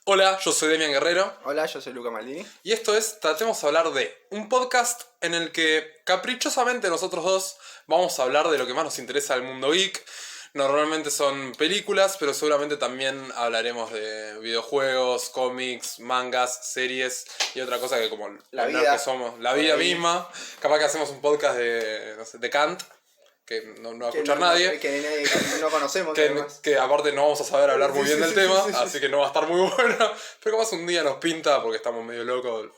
Hola, yo soy Demian Guerrero Hola, yo soy Luca Maldini. y esto es Tratemos de hablar de, un podcast en el que caprichosamente nosotros dos vamos a hablar de lo que más nos interesa del mundo geek. Normalmente son películas, pero seguramente también hablaremos de videojuegos, cómics, mangas, series y otra cosa que como La los nerds vida. que somos, la Por vida ahí. misma. Capaz que hacemos un podcast de, no sé, de Kant, que no va a Que escuchar nadie. que nadie no conocemos, además. Que aparte no vamos a saber hablar muy Sí, bien sí, del sí, sí, tema, sí, sí. así que no va a estar muy bueno. Pero capaz un día nos pinta porque estamos medio locos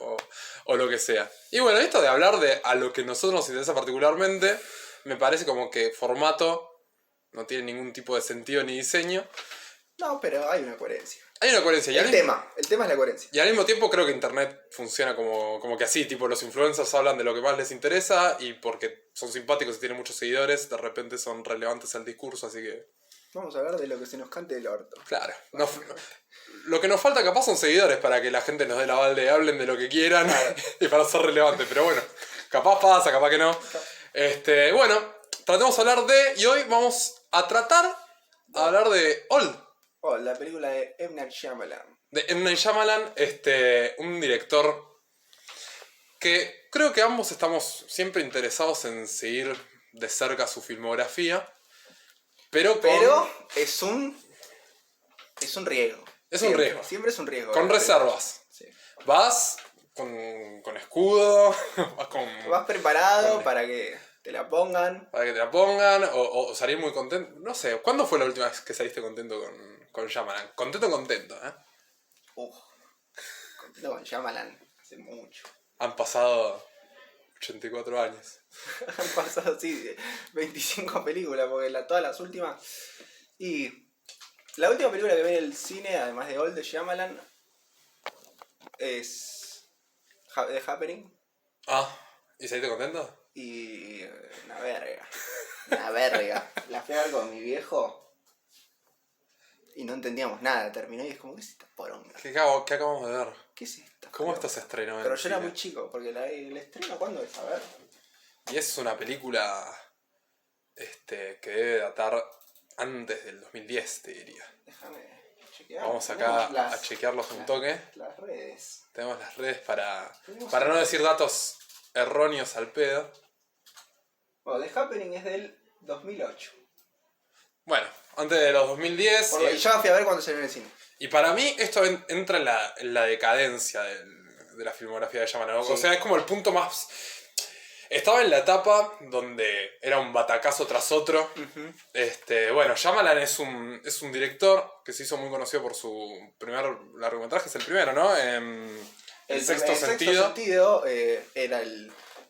o lo que sea. Y bueno, esto de hablar de a lo que a nosotros nos interesa particularmente, me parece como que formato no tiene ningún tipo de sentido ni diseño. No, pero hay una coherencia. Hay una coherencia. El tema es la coherencia. Y al mismo tiempo creo que Internet funciona como que así, tipo los influencers hablan de lo que más les interesa y porque son simpáticos y tienen muchos seguidores, de repente son relevantes al discurso, así que... Vamos a hablar de lo que se nos cante del orto. Claro, lo que nos falta capaz son seguidores para que la gente nos dé la balde, hablen de lo que quieran y para ser relevantes, pero bueno, capaz pasa, capaz que no. Bueno, tratemos de hablar de, y hoy vamos a tratar a hablar de Old, Oh, la película de M. Night Shyamalan. de M. Night Shyamalan, un director que creo que ambos estamos siempre interesados en seguir de cerca su filmografía, pero es un riesgo. Es un Siempre, riesgo. Siempre es un riesgo. Con reservas. Sí. Vas con escudo, Vas preparado para que te la pongan. para que te la pongan, o salir muy contento. No sé, ¿cuándo fue la última vez que saliste contento con Shyamalan? Contento, ¿eh? Contento con Shyamalan. Hace mucho. Han pasado 84 años. Han pasado, sí, 25 películas, porque todas las últimas... Y la última película que vi en el cine, además de Old de Shyamalan, es The Happening. Ah, ¿y saliste contento? Y una verga. Una verga. La fui a ver con mi viejo y no entendíamos nada. Terminó y es como, ¿qué es esta poronga? ¿Qué acabamos de ver? ¿Qué es esta? ¿Cómo esto se estrenó en Pero yo era cine? muy chico, porque el estreno, ¿cuándo es? A ver. Y es una película que debe datar antes del 2010, te diría. Déjame chequear. Vamos acá a chequearlos un toque. Las redes. Tenemos las redes para no decir datos erróneos al pedo. Bueno, The Happening es del 2008. Bueno, antes de los 2010. Y yo la fui a ver cuando salió en el cine. Y para mí esto entra en la decadencia de la filmografía de Shyamalan. Sí. O sea, es como el punto más... Estaba en la etapa donde era un batacazo tras otro. Bueno, Shyamalan es un director que se hizo muy conocido por su primer largometraje, es el primero, ¿no? El sexto sentido. Era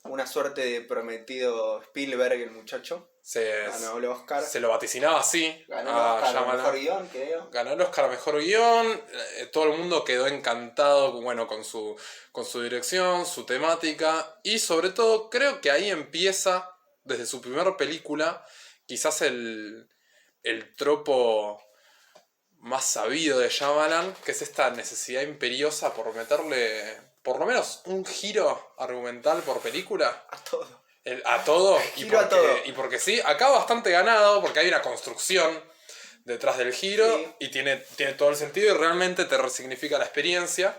una suerte de prometido Spielberg, el muchacho. Ganó el Oscar. Se lo vaticinaba así. Ganó el Oscar a al mejor guión, creo. Ganó el Oscar a mejor guión. Todo el mundo quedó encantado, bueno, con su dirección, su temática. Y sobre todo, creo que ahí empieza, desde su primera película, quizás el tropo más sabido de Shyamalan, que es esta necesidad imperiosa por meterle por lo menos un giro argumental por película. A todo. A todo. Giro a todo. Y porque sí, acá bastante ganado, porque hay una construcción detrás del giro, sí. Y tiene todo el sentido y realmente te resignifica la experiencia.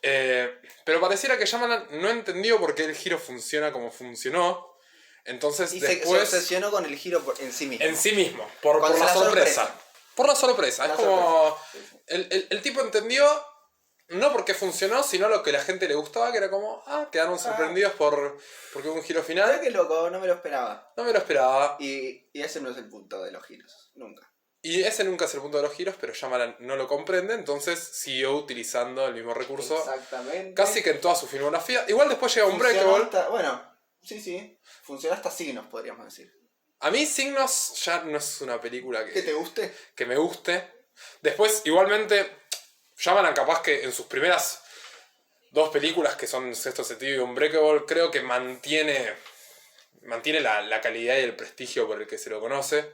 Pero pareciera que Shyamalan no entendió por qué el giro funciona como funcionó. Entonces después... se obsesionó con el giro en sí mismo. En sí mismo, por la sorpresa. Por la sorpresa. Es como... El tipo entendió... No porque funcionó, sino lo que la gente le gustaba, que era como, quedaron sorprendidos porque hubo un giro final. Qué loco, no me lo esperaba. No me lo esperaba. Y ese no es el punto de los giros, nunca. Y ese nunca es el punto de los giros, pero Shyamalan no lo comprende, entonces siguió utilizando el mismo recurso. Exactamente. Casi que en toda su filmografía. Igual después llega Unbreakable. Bueno, sí. Funciona hasta Signos, podríamos decir. A mí Signos ya no es una película ¿Que te guste? Que me guste. Después, igualmente... Shyamalan capaz que en sus primeras dos películas, que son Sexto Sentido y Unbreakable, creo que mantiene la calidad y el prestigio por el que se lo conoce.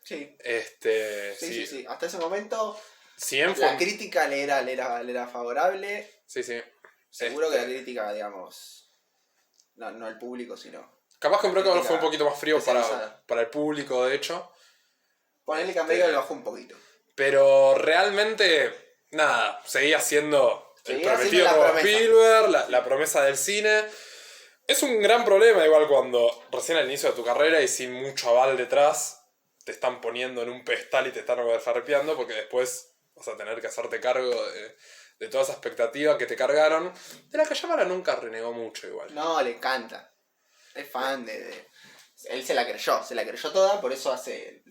Sí. Sí. Hasta ese momento la crítica le era favorable. Sí. Seguro que la crítica, digamos, no el público, sino... Capaz que Unbreakable fue un poquito más frío para el público, de hecho. Ponele que Unbreakable le bajó un poquito. Pero realmente... nada, seguía siendo el Seguía prometido siendo como la promesa. Spielberg, la promesa del cine. Es un gran problema igual cuando recién al inicio de tu carrera y sin mucho aval detrás te están poniendo en un pedestal y te están farpeando porque después vas a tener que hacerte cargo de toda esa expectativa que te cargaron, de la que Shyamalan nunca renegó mucho igual. No, le encanta. Es fan Él se la creyó toda, por eso hace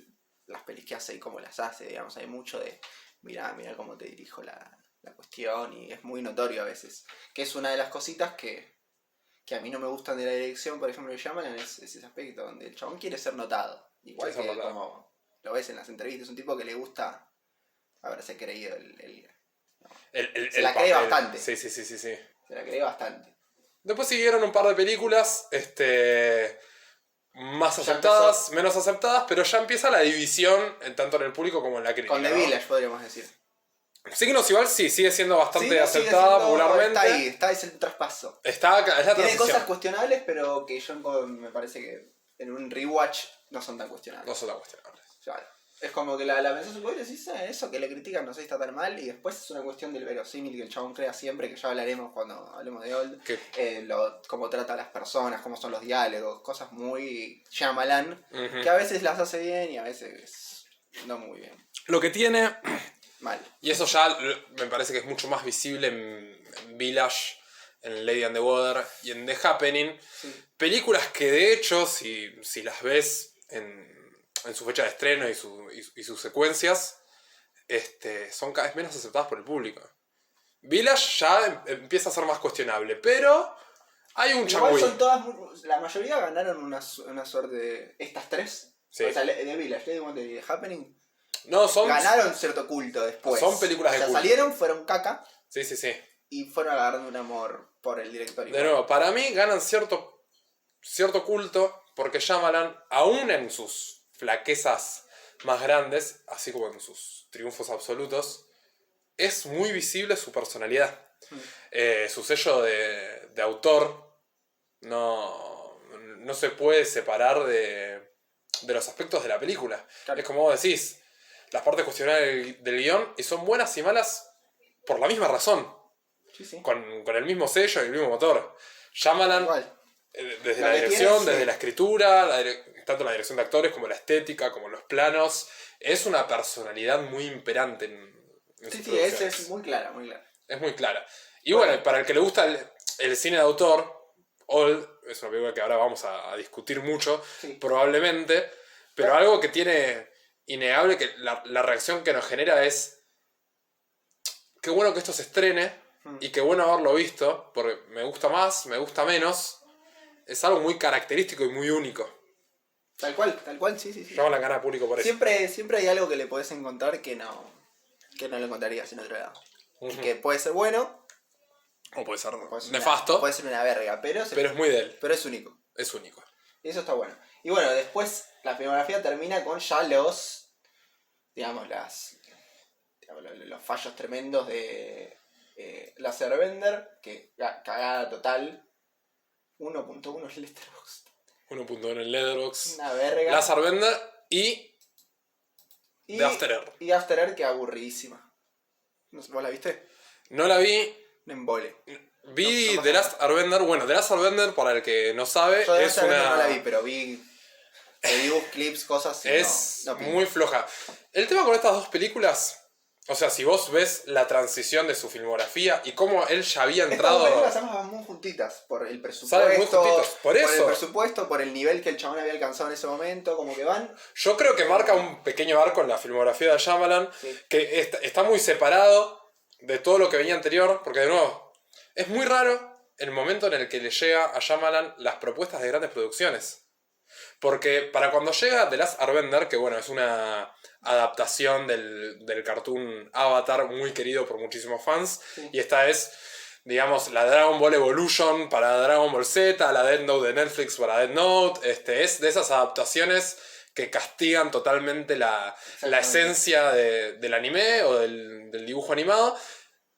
las pelis que hace y cómo las hace, digamos. Hay mucho de, mirá cómo te dirijo la cuestión, y es muy notorio a veces. Que es una de las cositas que a mí no me gustan de la dirección, por ejemplo, de Shyamalan, es ese aspecto donde el chabón quiere ser notado. Igual Quiere que ser notado. como lo ves en las entrevistas, es un tipo que le gusta haberse creído se la cree papel. bastante. Sí. Se la cree bastante. Después siguieron un par de películas, más Ya aceptadas, menos aceptadas, pero ya empieza la división tanto en el público como en la crítica. Con The ¿no? Village, podríamos decir. Signos igual sí, sigue siendo bastante Sí, no, sigue aceptada siendo- popularmente. Está es el traspaso. Es la Tiene transición. cosas cuestionables, pero que yo me parece que en un rewatch no son tan cuestionables. No son tan cuestionables. Claro. Es como que la pensás un poco y decís, eso que le critican no sé si está tan mal, y después es una cuestión del verosímil que el chabón crea siempre, que ya hablaremos cuando hablemos de Old. Cómo trata a las personas, cómo son los diálogos, cosas muy Shyamalan, Ujú. que a veces las hace bien y a veces no muy bien. Lo que tiene, Mal. y eso ya me parece que es mucho más visible en Village, en Lady and the Water y en The Happening. Sí. Películas que de hecho, si las ves en su fecha de estreno y sus secuencias, son cada vez menos aceptadas por el público. Village ya empieza a ser más cuestionable, pero hay un Igual changüí. son todas, la mayoría ganaron una suerte de estas tres. Sí. O sea, The Village, Lady Wonder y The Happening No, son... ganaron cierto culto después. Son películas de culto. Salieron, fueron caca Sí. y fueron agarrando un amor por el director. De igual. nuevo, para mí ganan cierto culto porque Shyamalan, aún en sus flaquezas más grandes, así como en sus triunfos absolutos, es muy visible su personalidad. Su sello de autor no se puede separar de los aspectos de la película. Claro. Es como vos decís, las partes cuestionables del guión y son buenas y malas por la misma razón, Sí. con el mismo sello y el mismo motor. Shyamalan, Igual. desde Lo la que dirección, tiene, desde sí. la escritura, tanto la dirección de actores como la estética, como los planos, es una personalidad muy imperante en sus Sí, producciones. es muy clara, muy clara. Es muy clara. Y bueno, para el que le gusta el cine de autor, Old es una película que ahora vamos a discutir mucho, Sí. probablemente, pero algo que tiene innegable, que la reacción que nos genera es qué bueno que esto se estrene y qué bueno haberlo visto, porque me gusta más, me gusta menos, es algo muy característico y muy único. Tal cual, sí. Llama la cara al público por eso. Siempre hay algo que le podés encontrar que no lo encontrarías en otro lado. Y que puede ser bueno, O puede ser puede ser nefasto, puede ser una verga, pero pero es muy de él, pero es único. es único. Y eso está bueno. Y bueno, después la filmografía termina con ya los fallos tremendos de Laser Bender, que cagada total. 1.1 en Letterboxd. 1.1 en el Letterboxd. Una verga. Lazar Bender y The After Earth. Y After Earth, que aburridísima. No sé, ¿vos la viste? No la vi. Un embole. Vi No The Last Airbender. Bueno, The Last Airbender, para el que no sabe, Yo de es After Earth una... no la vi, pero vi reviews, clips, cosas. Y Es no pinta. muy floja. El tema con estas dos películas, o sea, si vos ves la transición de su filmografía y cómo él ya había Estas entrado... dos películas además van muy juntitas por el presupuesto. Salen muy juntitos, por eso. el presupuesto, por el nivel que el chabón había alcanzado en ese momento, como que van. Yo creo que marca un pequeño arco en la filmografía de Shyamalan, Sí. que está muy separado de todo lo que venía anterior, porque de nuevo, es muy raro el momento en el que le llega a Shyamalan las propuestas de grandes producciones. Porque para cuando llega The Last Airbender, que bueno, es una adaptación del cartoon Avatar muy querido por muchísimos fans, Sí. y esta es, digamos, la Dragon Ball Evolution para Dragon Ball Z, la Death Note de Netflix para Death Note, es de esas adaptaciones que castigan totalmente la esencia del anime o del dibujo animado,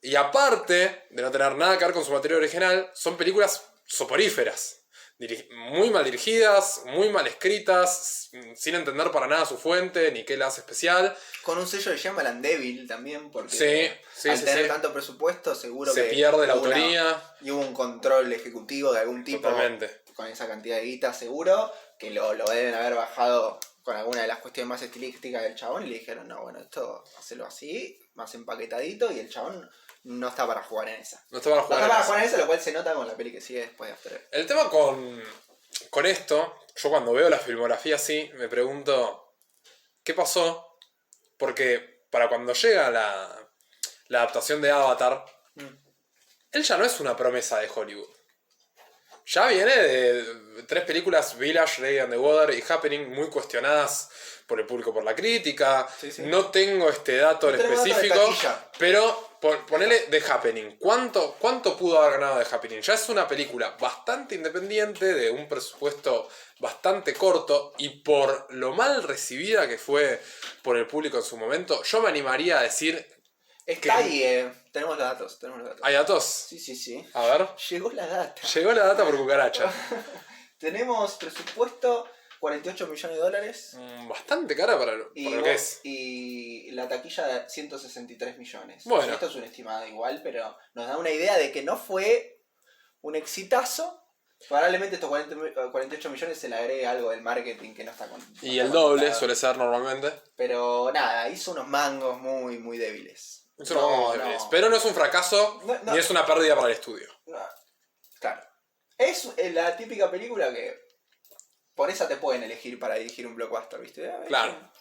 y aparte de no tener nada que ver con su material original, son películas soporíferas. muy mal dirigidas, muy mal escritas, sin entender para nada su fuente, ni qué la hace especial. Con un sello de Shyamalan débil también, porque al tener tanto presupuesto seguro se que pierde la autoría. Y hubo un control ejecutivo de algún tipo. Totalmente. Con esa cantidad de guita seguro, que lo deben haber bajado con alguna de las cuestiones más estilísticas del chabón y le dijeron, no, bueno, esto hacelo así, más empaquetadito, y el chabón no está para jugar en esa. No está para jugar en esa, lo cual se nota con la peli que sigue después de After Earth. El tema con esto, yo cuando veo la filmografía así, me pregunto, ¿qué pasó? Porque para cuando llega la adaptación de Avatar, él ya no es una promesa de Hollywood. Ya viene de 3 películas, Village, Lady and the Water y Happening, muy cuestionadas por el público, por la crítica. Sí. No tengo este dato en específico, pero ponele The Happening. ¿Cuánto pudo haber ganado The Happening? Ya es una película bastante independiente, de un presupuesto bastante corto, y por lo mal recibida que fue por el público en su momento, yo me animaría a decir... Está ahí, tenemos los datos. ¿Hay datos? Sí. A ver. Llegó la data. Llegó la data por cucaracha. Tenemos presupuesto $48 millones. Bastante cara para lo que es. Y la taquilla de 163 millones. Bueno. Esto es un estimado igual, pero nos da una idea de que no fue un exitazo. Probablemente estos 48 millones se le agregue algo del marketing que no está con. Y el doble suele ser normalmente. Pero nada, hizo unos mangos muy, muy débiles. Pero no es un fracaso, ni es una pérdida para el estudio. No. Claro. Es la típica película que por esa te pueden elegir para dirigir un blockbuster, ¿viste? Claro.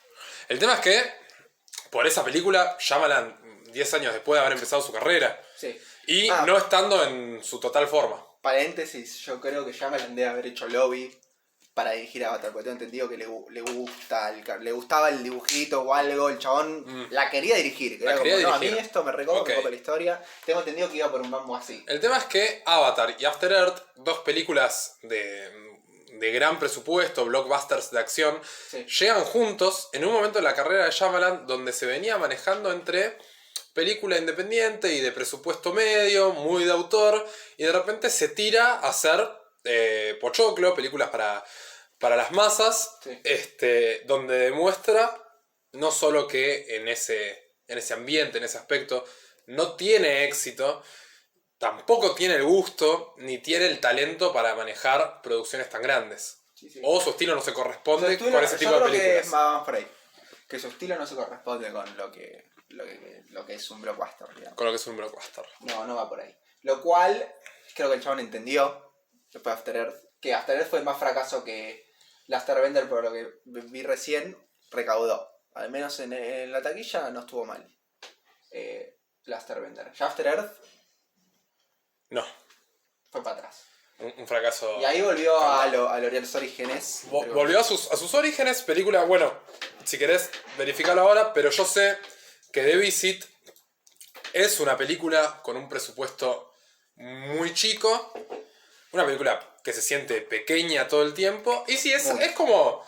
El tema es que por esa película Shyamalan 10 años después de haber empezado su carrera. Sí. Y no estando en su total forma. Paréntesis, yo creo que Shyamalan debe haber hecho lobby para dirigir Avatar, porque tengo entendido que le gustaba el dibujito o algo, el chabón la quería dirigir. A mí esto me recopa la historia. Tengo entendido que iba por un mambo así. El tema es que Avatar y After Earth, 2 películas de gran presupuesto, blockbusters de acción, llegan juntos en un momento de la carrera de Shyamalan donde se venía manejando entre película independiente y de presupuesto medio, muy de autor, y de repente se tira a hacer pochoclo, películas para las masas, donde demuestra no solo que en ese ambiente, en ese aspecto, no tiene éxito, tampoco tiene el gusto, ni tiene el talento para manejar producciones tan grandes. Sí. O su estilo no se corresponde con ese tipo de películas. Que es más por ahí. Que su estilo no se corresponde con lo que es un blockbuster, digamos. Con lo que es un blockbuster. No va por ahí. Lo cual, creo que el chabón entendió, después de After Earth, que After Earth fue más fracaso que Last Airbender, por lo que vi recién, recaudó. Al menos en la taquilla no estuvo mal. Last Airbender. Ya After Earth... No. Fue para atrás. Un fracaso. Y ahí volvió a los orígenes. Volvió a sus orígenes. Película, bueno, si querés verificarlo ahora, pero yo sé que The Visit es una película con un presupuesto muy chico. Una película que se siente pequeña todo el tiempo. Y sí, es como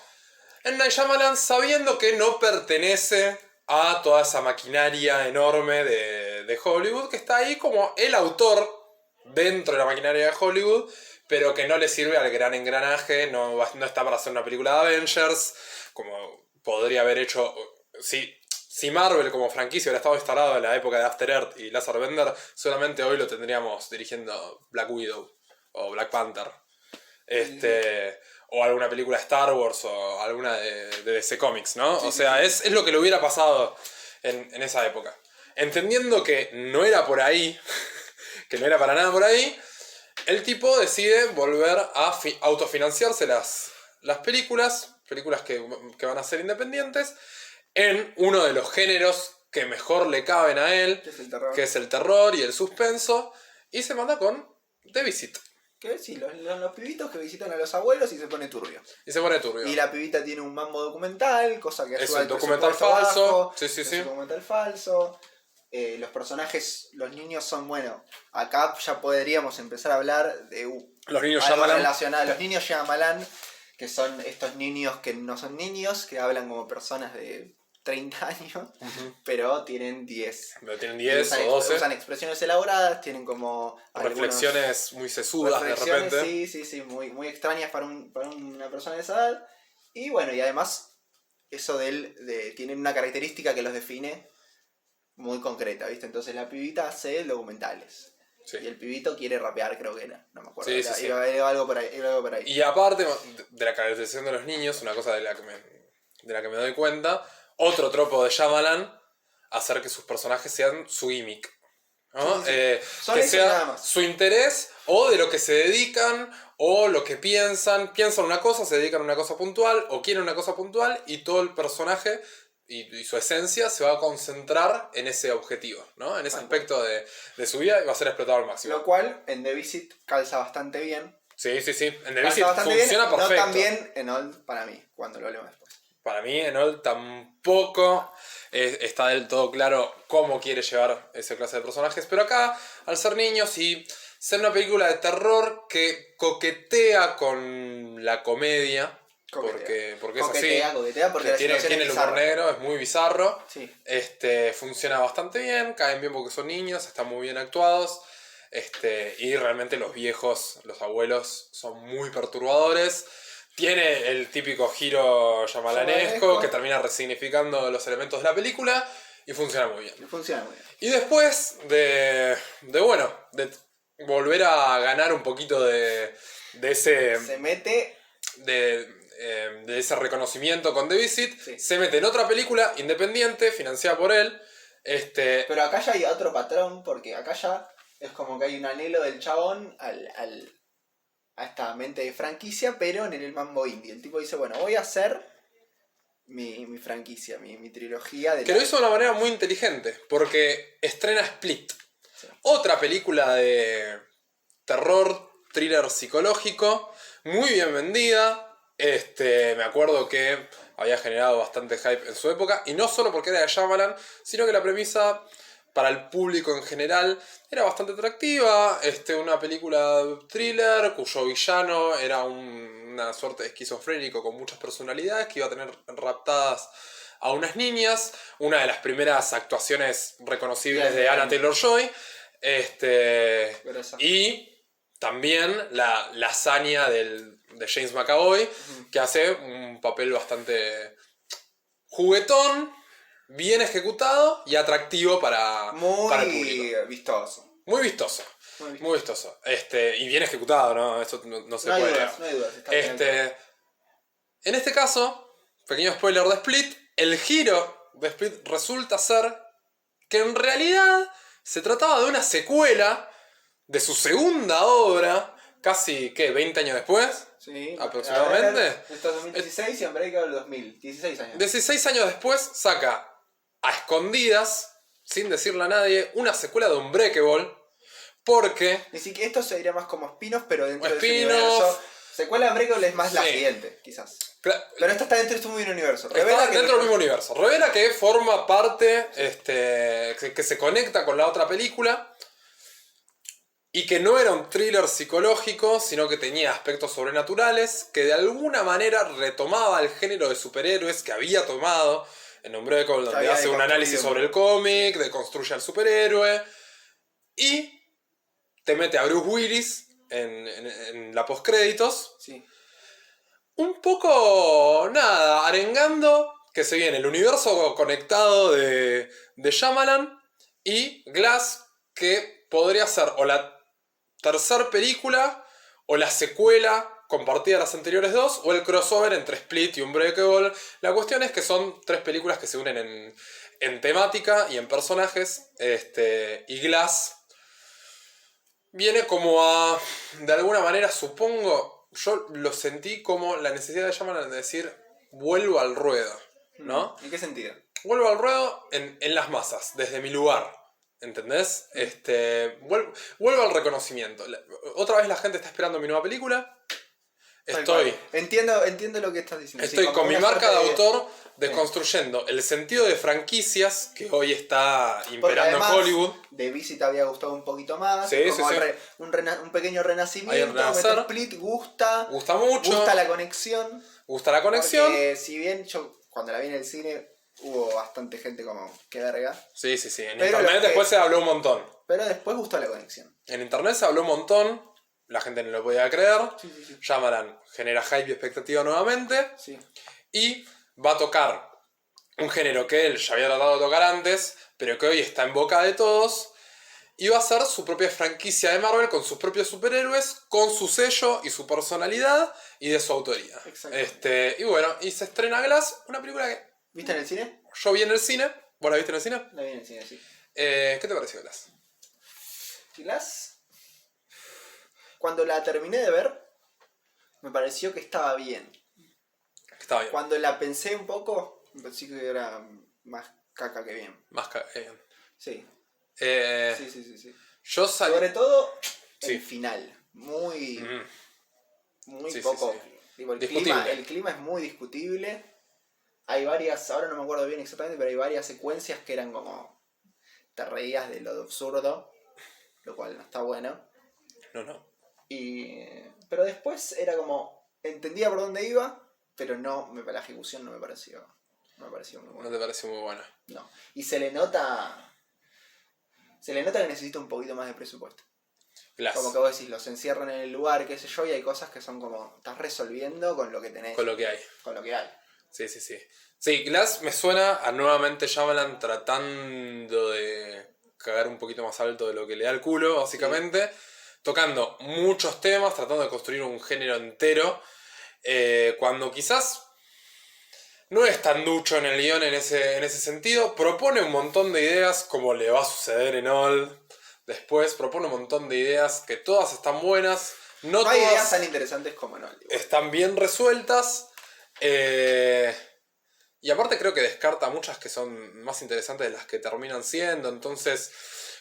M. Night Shyamalan sabiendo que no pertenece a toda esa maquinaria enorme de Hollywood, que está ahí como el autor dentro de la maquinaria de Hollywood, pero que no le sirve al gran engranaje, no está para hacer una película de Avengers, como podría haber hecho... Si Marvel como franquicia hubiera estado instalado en la época de After Earth y Last Airbender, solamente hoy lo tendríamos dirigiendo Black Widow o Black Panther. O alguna película de Star Wars o alguna de DC Comics, ¿no? Sí, o sea, es lo que le hubiera pasado en esa época. Entendiendo que no era por ahí, que no era para nada por ahí, el tipo decide volver a autofinanciarse las películas que van a ser independientes, en uno de los géneros que mejor le caben a él, que es el terror y el suspenso, y se manda con The Visit. Que sí, los pibitos que visitan a los abuelos y se pone turbio. Y la pibita tiene un mambo documental, cosa que ayuda al documental falso. Bajo, es un documental falso. Los personajes, los niños son, bueno, acá ya podríamos empezar a hablar de los niños algo Shyamalan. Relacionado. Los niños Shyamalan, que son estos niños que no son niños, que hablan como personas de 30 años, Ujú. pero tienen 10. Pero tienen 10 o 12. Usan expresiones elaboradas, tienen como Reflexiones muy sesudas de reflexiones, repente. sí, muy extrañas para una persona de esa edad. Y bueno, y además, eso tienen una característica que los define muy concreta, ¿viste? Entonces la pibita hace documentales. Sí. Y el pibito quiere rapear, creo que era. No me acuerdo. Sí, sí, sí. Era algo por ahí. Era algo por ahí. Y aparte de la caracterización de los niños, una cosa de la que me doy cuenta, otro tropo de Shyamalan, hacer que sus personajes sean su gimmick, ¿no? Sí, sí, sí. Son Que eso nada sea más. su interés o de lo que se dedican o lo que piensan una cosa, se dedican a una cosa puntual o quieren una cosa puntual y todo el personaje y su esencia se va a concentrar en ese objetivo, ¿no? En ese aspecto de su vida y va a ser explotado al máximo. Lo cual en The Visit calza bastante bien. Sí. En The Calza Visit bastante funciona bien, perfecto. no tan bien en Old para mí, cuando lo hablemos después. Para mí, Enoch tampoco está del todo claro cómo quiere llevar esa clase de personajes. Pero acá, al ser niños y ser una película de terror que coquetea con la comedia, porque es así. Coquetea porque la Tiene situación el es humor bizarra. negro, es muy bizarro. Sí. Funciona bastante bien, caen bien porque son niños, están muy bien actuados. Y realmente los viejos, los abuelos, son muy perturbadores. Tiene el típico giro yamalanesco que termina resignificando los elementos de la película y funciona muy bien. Funciona muy bien. Y después de volver a ganar un poquito de ese Se mete. de ese reconocimiento con The Visit, Sí. se mete en otra película independiente, financiada por él. Pero acá ya hay otro patrón, porque acá ya es como que hay un anhelo del chabón a esta mente de franquicia, pero en el mambo indie. El tipo dice, bueno, voy a hacer mi franquicia, mi trilogía de Que lo hizo de una manera muy inteligente, porque estrena Split. Sí. Otra película de terror, thriller psicológico, muy bien vendida. Me acuerdo que había generado bastante hype en su época, y no solo porque era de Shyamalan, sino que la premisa para el público en general era bastante atractiva. Una película thriller cuyo villano era una suerte de esquizofrénico con muchas personalidades que iba a tener raptadas a unas niñas. Una de las primeras actuaciones reconocibles de Anya Taylor-Joy. Y también la hazaña de James McAvoy, que hace un papel bastante juguetón, bien ejecutado y atractivo para el público. Vistoso. Muy vistoso. Muy vistoso. Y bien ejecutado, ¿no? Eso no se puede negar. No hay dudas. Está bien. En este caso, pequeño spoiler de Split, el giro de Split resulta ser que en realidad se trataba de una secuela de su segunda obra, casi, ¿qué? ¿20 años después? Sí, aproximadamente. Esto es 2016 y Unbreakable 2000. 16 años. 16 años después saca a escondidas, sin decirle a nadie, una secuela de Unbreakable, porque... Ni siquiera esto se diría más como spin-off, pero dentro de ese Spin-off. universo. Secuela de Unbreakable es más la Sí. siguiente, quizás. Pero esta está dentro de este mismo universo. Está dentro del mismo universo. Revela que forma parte, que se conecta con la otra película y que no era un thriller psicológico, sino que tenía aspectos sobrenaturales, que de alguna manera retomaba el género de superhéroes que había tomado en Unbreakable, donde hace un análisis sobre el cómic, deconstruye al superhéroe y te mete a Bruce Willis en la postcréditos. Sí. Un poco, nada, arengando que se viene el universo conectado de Shyamalan y Glass, que podría ser o la tercera película o la secuela compartida a las anteriores dos o el crossover entre Split y Unbreakable. La cuestión es que son tres películas que se unen en temática y en personajes, y Glass viene como a, de alguna manera, supongo, yo lo sentí como la necesidad de Shyamalan de decir, vuelvo al ruedo, ¿no? ¿En qué sentido? Vuelvo al ruedo en las masas, desde mi lugar, ¿entendés? Vuelvo al reconocimiento. Otra vez la gente está esperando mi nueva película. Entiendo lo que estás diciendo. Estoy Sí, con mi marca de autor Sí. desconstruyendo el sentido de franquicias que hoy está Porque imperando en además, Hollywood. The Visit te había gustado un poquito más. Sí, como sí, sí. Un pequeño renacimiento. Hay un renacer. Split gusta. Gusta mucho. Gusta la conexión. Gusta la conexión. Porque si bien yo cuando la vi en el cine hubo bastante gente como, qué verga. Sí, sí, sí. En Pero internet lo que- después se habló un montón. Pero después gustó la conexión. En internet se habló un montón. La gente no lo podía creer. Sí, sí, sí. Shyamalan genera hype y expectativa nuevamente. Sí. Y va a tocar un género que él ya había tratado de tocar antes, pero que hoy está en boca de todos. Y va a hacer su propia franquicia de Marvel con sus propios superhéroes, con su sello y su personalidad y de su autoría. Exactamente. Y bueno, y se estrena Glass, una película que ¿Viste en el cine? yo vi en el cine. ¿Vos la viste en el cine? La vi en el cine, sí. ¿Qué te pareció Glass? Glass, cuando la terminé de ver, me pareció que estaba bien. Estaba bien. Cuando la pensé un poco, me pareció que era más caca que bien. Más bien. Sí. Eh, Sí, sí, sí, sí. Yo salí. Sobre todo Sí. el final. Muy, muy Sí, sí, poco. sí. Digo, Discutible. el clima es muy discutible. Hay varias, ahora no me acuerdo bien exactamente, pero hay varias secuencias que eran como. Te reías de lo absurdo, lo cual no está bueno. No. Pero después era como. Entendía por dónde iba, pero la ejecución no me pareció. No me pareció muy No buena. te pareció muy buena. No. Y se le nota. Se le nota que necesita un poquito más de presupuesto. Glass. Como que vos decís, los encierran en el lugar, qué sé yo, y hay cosas que son como. Estás resolviendo con lo que tenés. Con lo que hay. Con lo que hay. Sí, sí, sí. Sí, Glass me suena a nuevamente Shyamalan tratando de cagar un poquito más alto de lo que le da el culo, básicamente. Tocando muchos temas, tratando de construir un género entero. Cuando quizás no es tan ducho en el guión en ese sentido. Propone un montón de ideas, como le va a suceder en All. Después propone un montón de ideas que todas están buenas. No No hay todas ideas tan interesantes como en Old. están bien resueltas. Y aparte creo que descarta muchas que son más interesantes de las que terminan siendo. Entonces,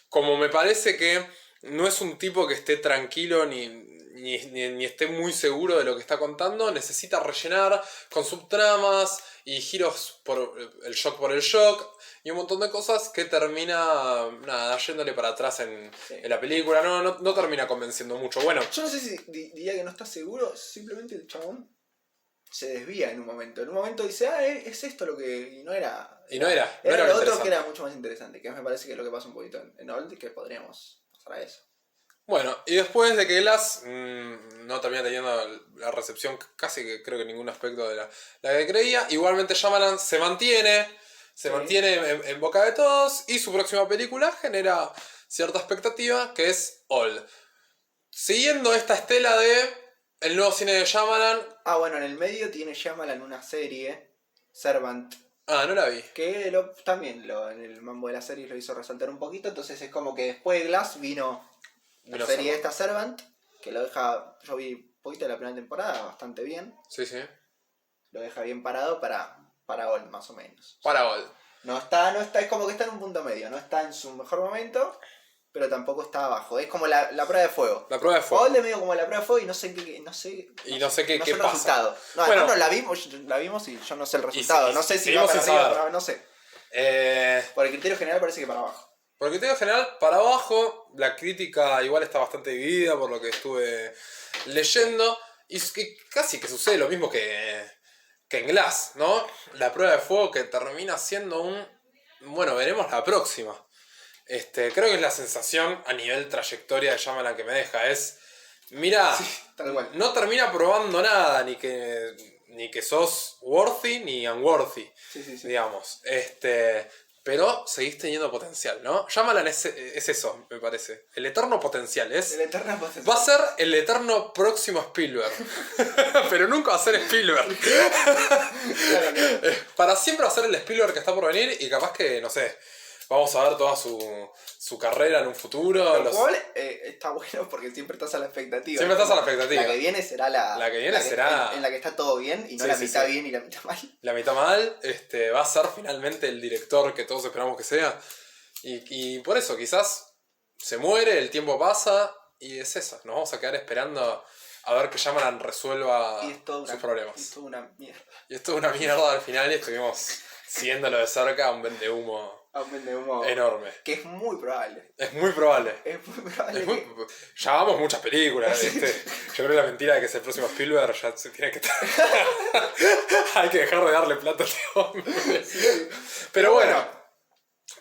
como me parece que no es un tipo que esté tranquilo ni esté muy seguro de lo que está contando, necesita rellenar con subtramas y giros por el shock y un montón de cosas que termina nada, yéndole para atrás en la película. No termina convenciendo mucho. Bueno, Yo no sé si diría que no está seguro, simplemente el chabón se desvía en un momento. En un momento dice, es esto lo que. Y no era. y no era Era lo lo otro interesante. que era mucho más interesante, que me parece que es lo que pasa un poquito en Old, que podríamos pasar a eso. Bueno, y después de que Glass no termina teniendo la recepción casi que creo que ningún aspecto de la que creía, igualmente Shyamalan se mantiene en boca de todos y su próxima película genera cierta expectativa que es All. Siguiendo esta estela de el nuevo cine de Shyamalan. Bueno, en el medio tiene Shyamalan una serie, Servant, No la vi. que también en el mambo de la serie lo hizo resaltar un poquito, entonces es como que después de Glass vino la serie esta Servant, que lo deja, yo vi un poquito de la primera temporada, bastante bien. Sí, sí. Lo deja bien parado para Old, más o menos. Para All. No está, es como que está en un punto medio, no está en su mejor momento, pero tampoco está abajo. Es como la prueba de fuego. La prueba de fuego. Old es medio como la prueba de fuego y no sé qué qué el pasa. resultado. No, bueno, no la vimos y yo no sé el resultado. No sé si va para arriba, no sé. Por el criterio general parece que para abajo. Por el criterio general, para abajo, la crítica igual está bastante dividida por lo que estuve leyendo. Y es que casi que sucede lo mismo que en Glass, ¿no? La prueba de fuego que termina siendo bueno, veremos la próxima. Creo que es la sensación a nivel trayectoria de Shyamalan que me deja. Mira, tal cual. no termina probando nada, ni que sos worthy ni unworthy, Sí. digamos. Pero seguís teniendo potencial, ¿no? Shyamalan es eso, me parece. El eterno potencial. El eterno potencial. Va a ser el eterno próximo Spielberg. Pero nunca va a ser Spielberg. Claro. Para siempre va a ser el Spielberg que está por venir y capaz que, no sé, vamos a ver toda su carrera en un futuro. Lo cual está bueno porque siempre estás a la expectativa. Siempre estás a la expectativa. La que viene será en la que está todo bien y no la mitad bien y la mitad mal. La mitad mal, va a ser finalmente el director que todos esperamos que sea. Y por eso quizás se muere, el tiempo pasa y es eso. Nos vamos a quedar esperando a ver que Shyamalan resuelva sus problemas. Y es toda una mierda. Y esto es una mierda al final y estuvimos siguiéndolo de cerca, un vendehumo Aumente de humo. enorme. Que es muy probable. Es muy probable. Es muy probable. Es muy... Ya vamos muchas películas, ¿viste? Yo creo que la mentira de que es el próximo Spielberg ya se tiene que... Hay que dejar de darle plata a este hombre. Pero bueno.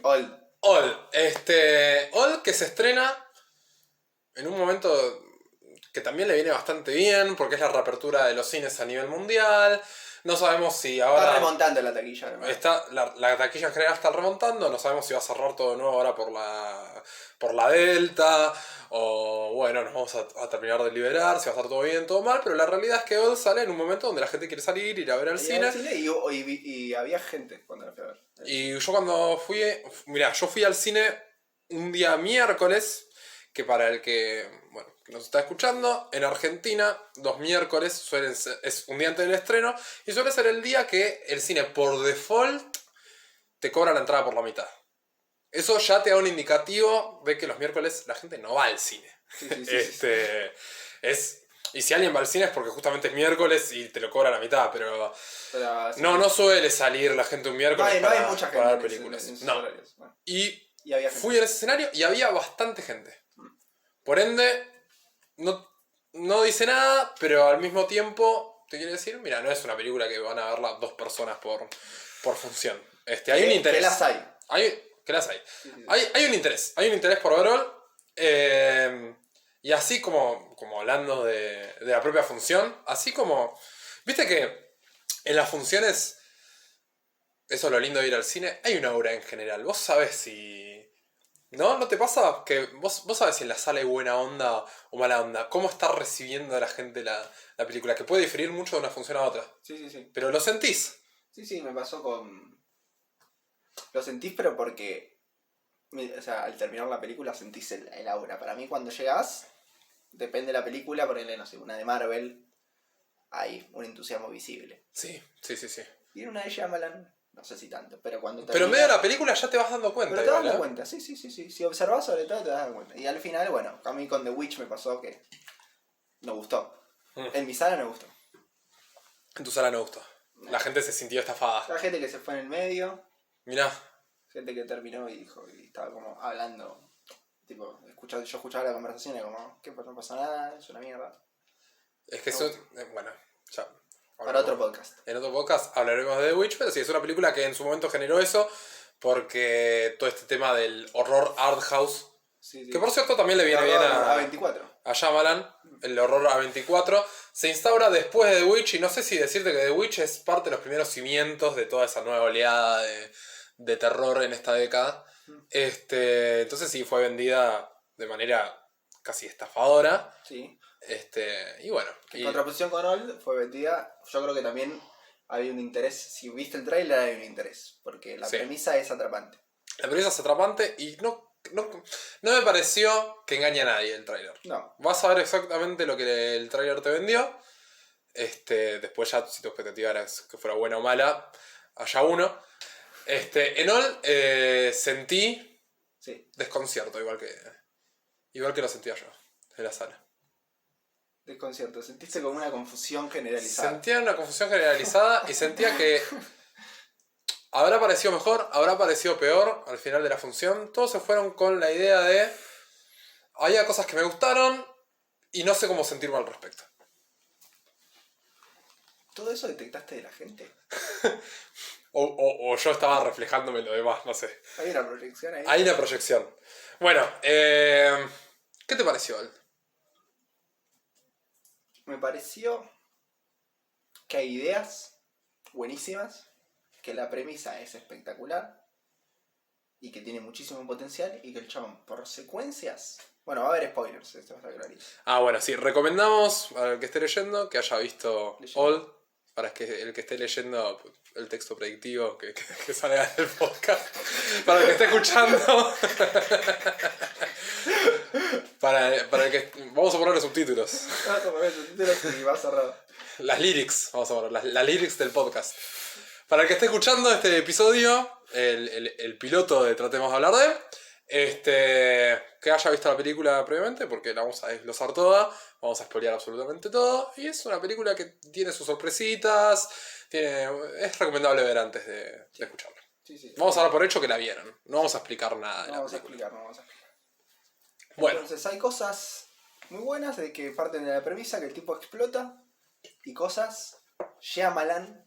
Old. Old que se estrena en un momento que también le viene bastante bien, porque es la reapertura de los cines a nivel mundial. No sabemos si ahora... Está remontando la taquilla, ¿no? La taquilla en general está remontando, no sabemos si va a cerrar todo de nuevo ahora por la Delta, o bueno, nos vamos a terminar de liberar, si va a estar todo bien, todo mal, pero la realidad es que Old sale en un momento donde la gente quiere salir, ir a ver al cine. Y había gente cuando la fui a ver. Y yo cuando fui, mirá, yo fui al cine un día miércoles, que para el que, bueno, que nos está escuchando, en Argentina los miércoles suelen ser, es un día antes del estreno, y suele ser el día que el cine por default te cobra la entrada por la mitad. Eso ya te da un indicativo de que los miércoles la gente no va al cine. Y si alguien va al cine es porque justamente es miércoles y te lo cobra la mitad, pero no suele salir la gente un miércoles no hay mucha gente para ver películas. Horarios. Bueno. Y había fui en ese escenario y había bastante gente. Por ende, no dice nada, pero al mismo tiempo te quiere decir, mira, no es una película que van a verla 2 personas por función. Hay un interés. ¿Qué las hay? ¿Qué las hay? Sí. Hay un interés por ver Old. Y así como hablando de la propia función, así como... Viste que en las funciones, eso es lo lindo de ir al cine, hay una aura en general. Vos sabés si... ¿No te pasa? Que vos sabés si en la sala hay buena onda o mala onda. ¿Cómo está recibiendo a la gente la película? Que puede diferir mucho de una función a otra. Sí. Pero lo sentís. Sí, me pasó con... Lo sentís, pero porque... O sea, al terminar la película sentís el aura. Para mí cuando llegás, depende de la película, ponele, no sé, una de Marvel, hay un entusiasmo visible. Sí. Y en una de Shyamalan, no sé si tanto, pero cuando termina... Pero en medio de la película ya te vas dando cuenta. Pero te vas dando cuenta, sí. Si observás sobre todo te vas dando cuenta. Y al final, bueno, a mí con The Witch me pasó que no gustó. En mi sala no gustó. En tu sala no gustó. La gente se sintió estafada. La gente que se fue en el medio. Mirá. Gente que terminó y dijo, y estaba como hablando, tipo, yo escuchaba la conversación y como, ¿qué? Pues no pasa nada, es una mierda. Es que eso, bueno, ya. Para otro podcast. En otro podcast hablaremos de The Witch, pero sí, es una película que en su momento generó eso, porque todo este tema del horror art house, que por cierto también le viene bien a 24. A Shyamalan, el horror A24, se instaura después de The Witch, y no sé si decirte que The Witch es parte de los primeros cimientos de toda esa nueva oleada de terror en esta década. Entonces sí, fue vendida de manera casi estafadora. Sí. Y bueno. En contraposición con Old, fue vendida, yo creo que también había un interés, si viste el tráiler hay un interés, porque la premisa es atrapante. La premisa es atrapante y no me pareció que engañe a nadie el tráiler. No. Vas a ver exactamente lo que el tráiler te vendió. Después ya, si tu expectativa era que fuera buena o mala, allá uno. En All sentí desconcierto, igual que lo sentía yo en la sala. Desconcierto, sentiste como una confusión generalizada. Sentía una confusión generalizada y sentía que habrá parecido mejor, habrá parecido peor al final de la función. Todos se fueron con la idea de había cosas que me gustaron y no sé cómo sentirme al respecto. ¿Todo eso detectaste de la gente? O yo estaba reflejándome lo demás, no sé. Hay una proyección ahí. Hay una proyección. Bueno, ¿qué te pareció? Me pareció que hay ideas buenísimas, que la premisa es espectacular y que tiene muchísimo potencial y que el chabón, por secuencias... Bueno, va a haber spoilers, esto va a estar clarísimo. Bueno, sí, recomendamos al que esté leyendo que haya visto Old, para que el que esté leyendo el texto predictivo que salga del podcast, para el que esté escuchando, para el que... Vamos a ponerle subtítulos. Vamos a ponerle subtítulos y va cerrado. Las lyrics, vamos a poner, las lyrics del podcast. Para el que esté escuchando este episodio, el piloto de Tratemos de Hablar que haya visto la película previamente, porque la vamos a desglosar toda, vamos a spoilear absolutamente todo, y es una película que tiene sus sorpresitas, es recomendable ver antes de escucharla. Sí. Vamos a dar por hecho que la vieron. No vamos a explicar nada de No la vamos a película. explicar, no vamos a explicar. Bueno, Entonces hay cosas muy buenas de que parten de la premisa que el tipo explota y cosas Shyamalan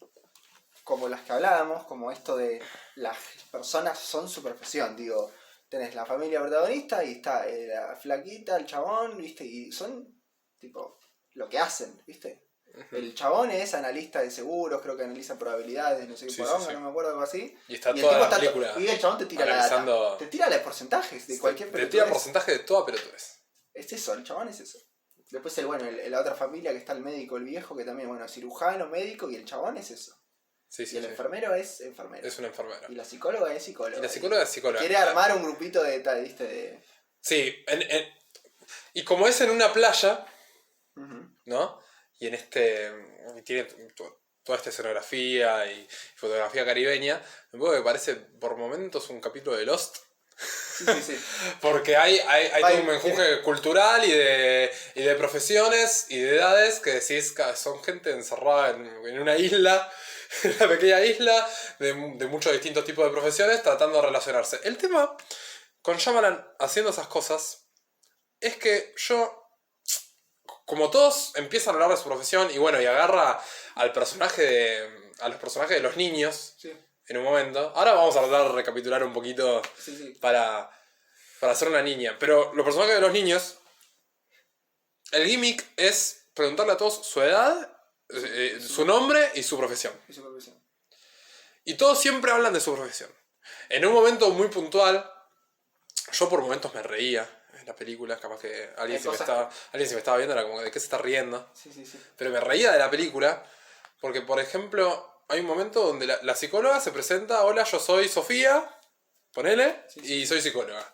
como las que hablábamos, como esto de las personas son su profesión, digo, tenés la familia protagonista y está la flaquita, el chabón, ¿viste? Y son tipo lo que hacen, ¿viste? El chabón es analista de seguros, creo que analiza probabilidades, no sé qué Sí, poronga, sí, sí. no me acuerdo, algo así. y está Y el toda tipo la está película y el chabón te tira la analizando. data, te tira los porcentajes de cualquier Te tira pelotudez. porcentaje de toda pelotudez. Es eso, el chabón es eso. Después la otra familia que está el médico, el viejo, que también, bueno, cirujano, médico, y el chabón es eso. Sí, Y sí, el sí. enfermero es enfermero. Es un enfermero. Y la psicóloga es psicóloga. Y la psicóloga es psicóloga. Quiere armar un grupito de tal, ¿viste? De... Sí, y como es en una playa, Ujú. ¿no? Y en y tiene toda esta escenografía y fotografía caribeña, me parece que parece por momentos un capítulo de Lost. Sí. Porque hay todo un menjunje cultural y de profesiones y de edades que decís que son gente encerrada en una isla, en una pequeña isla, de muchos distintos tipos de profesiones tratando de relacionarse. El tema con Shyamalan haciendo esas cosas es que como todos empiezan a hablar de su profesión y bueno, y agarra a los personajes de los niños Sí. en un momento. Ahora vamos a tratar de recapitular un poquito Sí. para hacer una niña. Pero los personajes de los niños, el gimmick es preguntarle a todos su edad, su nombre y su profesión. Y su profesión. Y todos siempre hablan de su profesión. En un momento muy puntual, yo por momentos me reía en la película, capaz que alguien se me estaba viendo, era como, ¿de qué se está riendo? Sí. Pero me reía de la película, porque por ejemplo, hay un momento donde la psicóloga se presenta, hola, yo soy Sofía, ponele, y soy psicóloga.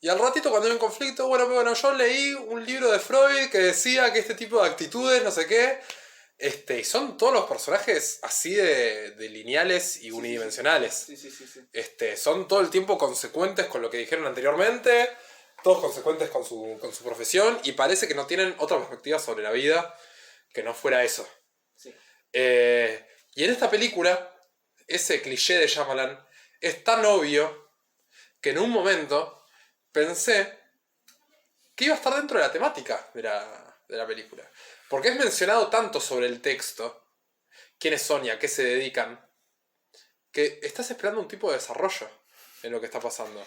Y al ratito cuando hay un conflicto, bueno, yo leí un libro de Freud que decía que este tipo de actitudes, no sé qué, y son todos los personajes así de lineales y unidimensionales. Sí. Son todo el tiempo consecuentes con lo que dijeron anteriormente, todos consecuentes con su profesión, y parece que no tienen otra perspectiva sobre la vida que no fuera eso. Sí. Y en esta película, ese cliché de Shyamalan es tan obvio que en un momento pensé que iba a estar dentro de la temática de la película. Porque es mencionado tanto sobre el texto, quiénes son y a qué se dedican, que estás esperando un tipo de desarrollo en lo que está pasando.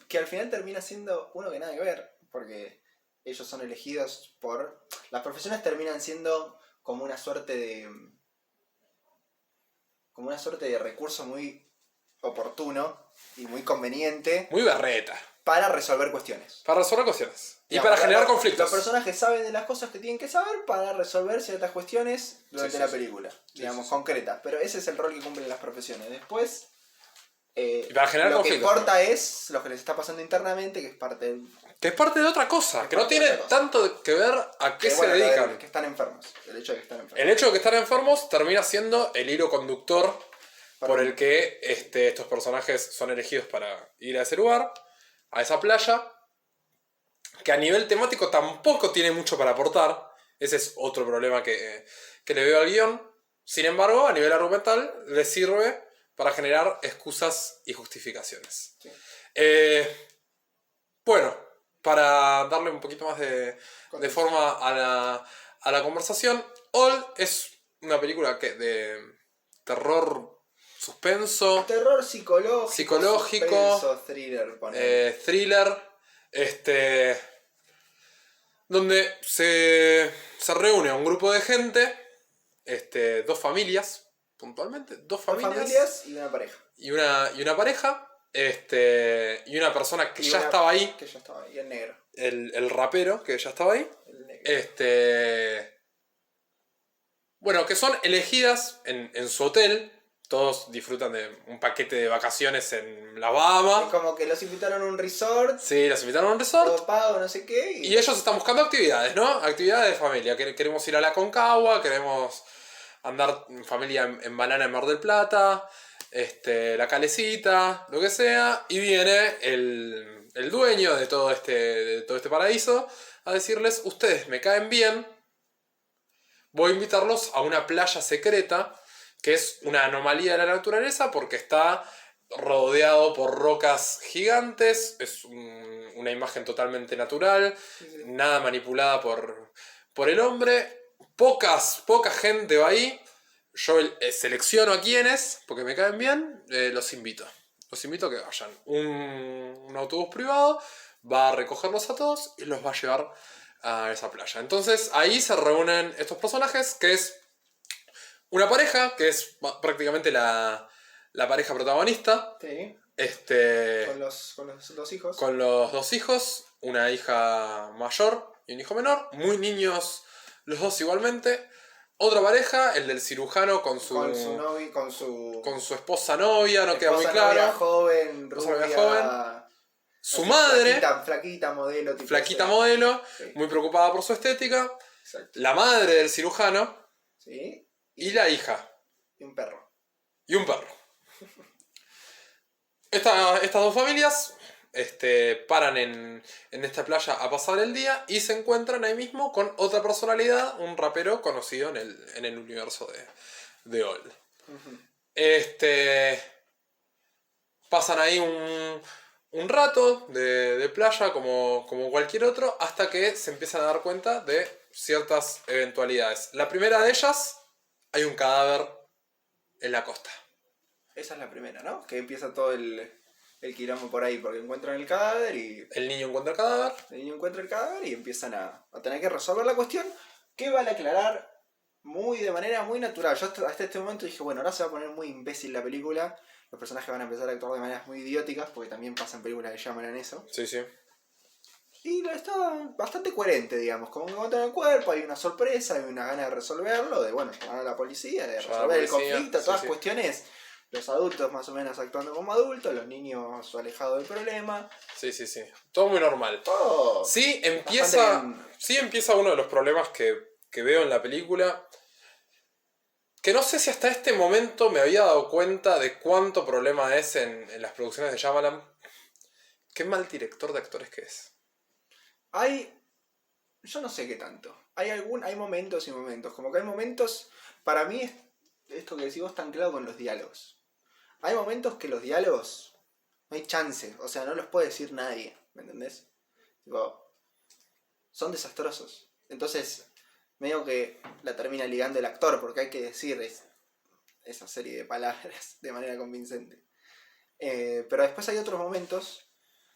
Que al final termina siendo uno que nada que ver, porque ellos son elegidos por... Las profesiones terminan siendo como una suerte de... como una suerte de recurso muy oportuno y muy conveniente Muy berreta. para resolver cuestiones. Para resolver cuestiones. Y Digamos, para generar conflictos. Los personajes saben de las cosas que tienen que saber para resolver ciertas cuestiones durante la película, digamos, concretas. Pero ese es el rol que cumplen las profesiones. Después, y para generar lo que conflictos, importa es lo que les está pasando internamente, que es parte del... Que es parte de otra cosa, que no tiene tanto que ver a qué se dedican. Que están enfermos, el hecho de que están enfermos. El hecho de que están enfermos termina siendo el hilo conductor por el que estos personajes son elegidos para ir a ese lugar, a esa playa, que a nivel temático tampoco tiene mucho para aportar. Ese es otro problema que le veo al guión. Sin embargo, a nivel argumental, le sirve para generar excusas y justificaciones. Sí. Bueno, para darle un poquito más de forma a la conversación, All es una película de terror, suspenso, Terror psicológico, suspenso, thriller, donde se reúne a un grupo de gente, dos familias, puntualmente, dos familias y una pareja. Y una pareja, y una persona que ya estaba ahí. Que ya estaba ahí, el negro. El rapero que ya estaba ahí. El negro. Bueno, que son elegidas en su hotel. Todos disfrutan de un paquete de vacaciones en la Bahamas. Es como que los invitaron a un resort. Sí, los invitaron a un resort. Todo pago, no sé qué. Y ellos están buscando actividades, ¿no? Actividades de familia. Queremos ir a la Concagua, queremos andar en familia en banana en Mar del Plata, la Calecita, lo que sea. Y viene el dueño de todo este paraíso a decirles, ustedes me caen bien, voy a invitarlos a una playa secreta, que es una anomalía de la naturaleza porque está rodeado por rocas gigantes, es una imagen totalmente natural, Sí. nada manipulada por el hombre, poca gente va ahí, yo selecciono a quienes, porque me caen bien, los invito a que vayan. Un autobús privado va a recogerlos a todos y los va a llevar a esa playa. Entonces ahí se reúnen estos personajes, que es una pareja, que es prácticamente la pareja protagonista. Sí. Este, Con los dos hijos. con los dos hijos, una hija mayor y un hijo menor, muy niños los dos igualmente. Otra pareja, el del cirujano con su novia, con su esposa novia, no queda muy esposa novia claro. joven, Esposa novia rubia, joven. Su así, madre, flaquita modelo. Tipo flaquita ese. modelo, Sí. muy preocupada por su estética. Exacto. La madre del cirujano. Sí. Y la hija. Y un perro. Y un perro. Estas dos familias paran en esta playa a pasar el día y se encuentran ahí mismo con otra personalidad, un rapero conocido en el universo de Old. Uh-huh. Pasan ahí un rato de playa como cualquier otro, hasta que se empiezan a dar cuenta de ciertas eventualidades. La primera de ellas, hay un cadáver en la costa. Esa es la primera, ¿no? Que empieza todo el quilombo por ahí, porque encuentran el cadáver y... El niño encuentra el cadáver. El niño encuentra el cadáver y empiezan a tener que resolver la cuestión, que van a aclarar de manera muy natural. Yo hasta este momento dije, bueno, ahora se va a poner muy imbécil la película, los personajes van a empezar a actuar de maneras muy idióticas, porque también pasan películas que llaman en eso. Sí, sí. Y está bastante coherente, digamos. Como que encuentran el cuerpo, hay una sorpresa, hay una gana de resolverlo, de bueno, llamar a la policía, de resolver el conflicto, todas cuestiones. Los adultos más o menos actuando como adultos, los niños alejados del problema. Sí. Todo muy normal. Todo. Sí empieza uno de los problemas que veo en la película. Que no sé si hasta este momento me había dado cuenta de cuánto problema es en las producciones de Shyamalan. Qué mal director de actores que es. Yo no sé qué tanto. Hay momentos y momentos. Como que hay momentos. Para mí, esto que decís vos tan claro con los diálogos. Hay momentos que los diálogos no hay chance. O sea, no los puede decir nadie. ¿Me entendés? Tipo, son desastrosos. Entonces, medio que la termina ligando el actor. Porque hay que decir esa serie de palabras de manera convincente. Pero después hay otros momentos.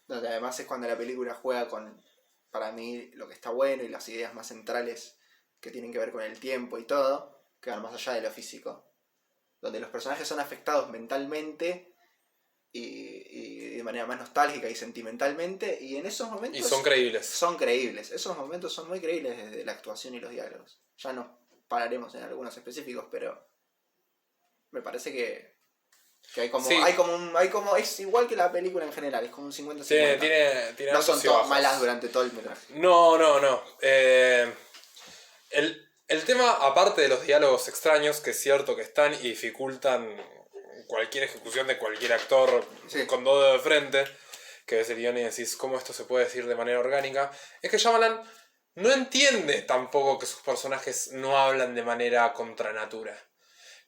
Donde además es cuando la película juega con, para mí, lo que está bueno y las ideas más centrales que tienen que ver con el tiempo y todo, que van más allá de lo físico. Donde los personajes son afectados mentalmente y de manera más nostálgica y sentimentalmente, y en esos momentos... Y son creíbles. Son creíbles. Esos momentos son muy creíbles desde la actuación y los diálogos. Ya nos pararemos en algunos específicos, pero me parece que hay como, sí. hay como es igual que la película en general, es como un 50-50. Tiene no son todas malas durante todo el metraje. No. El tema, aparte de los diálogos extraños, que es cierto que están y dificultan cualquier ejecución de cualquier actor con dos dedos de frente, que ves el guión y decís cómo esto se puede decir de manera orgánica, es que Shyamalan no entiende tampoco que sus personajes no hablan de manera contra natura.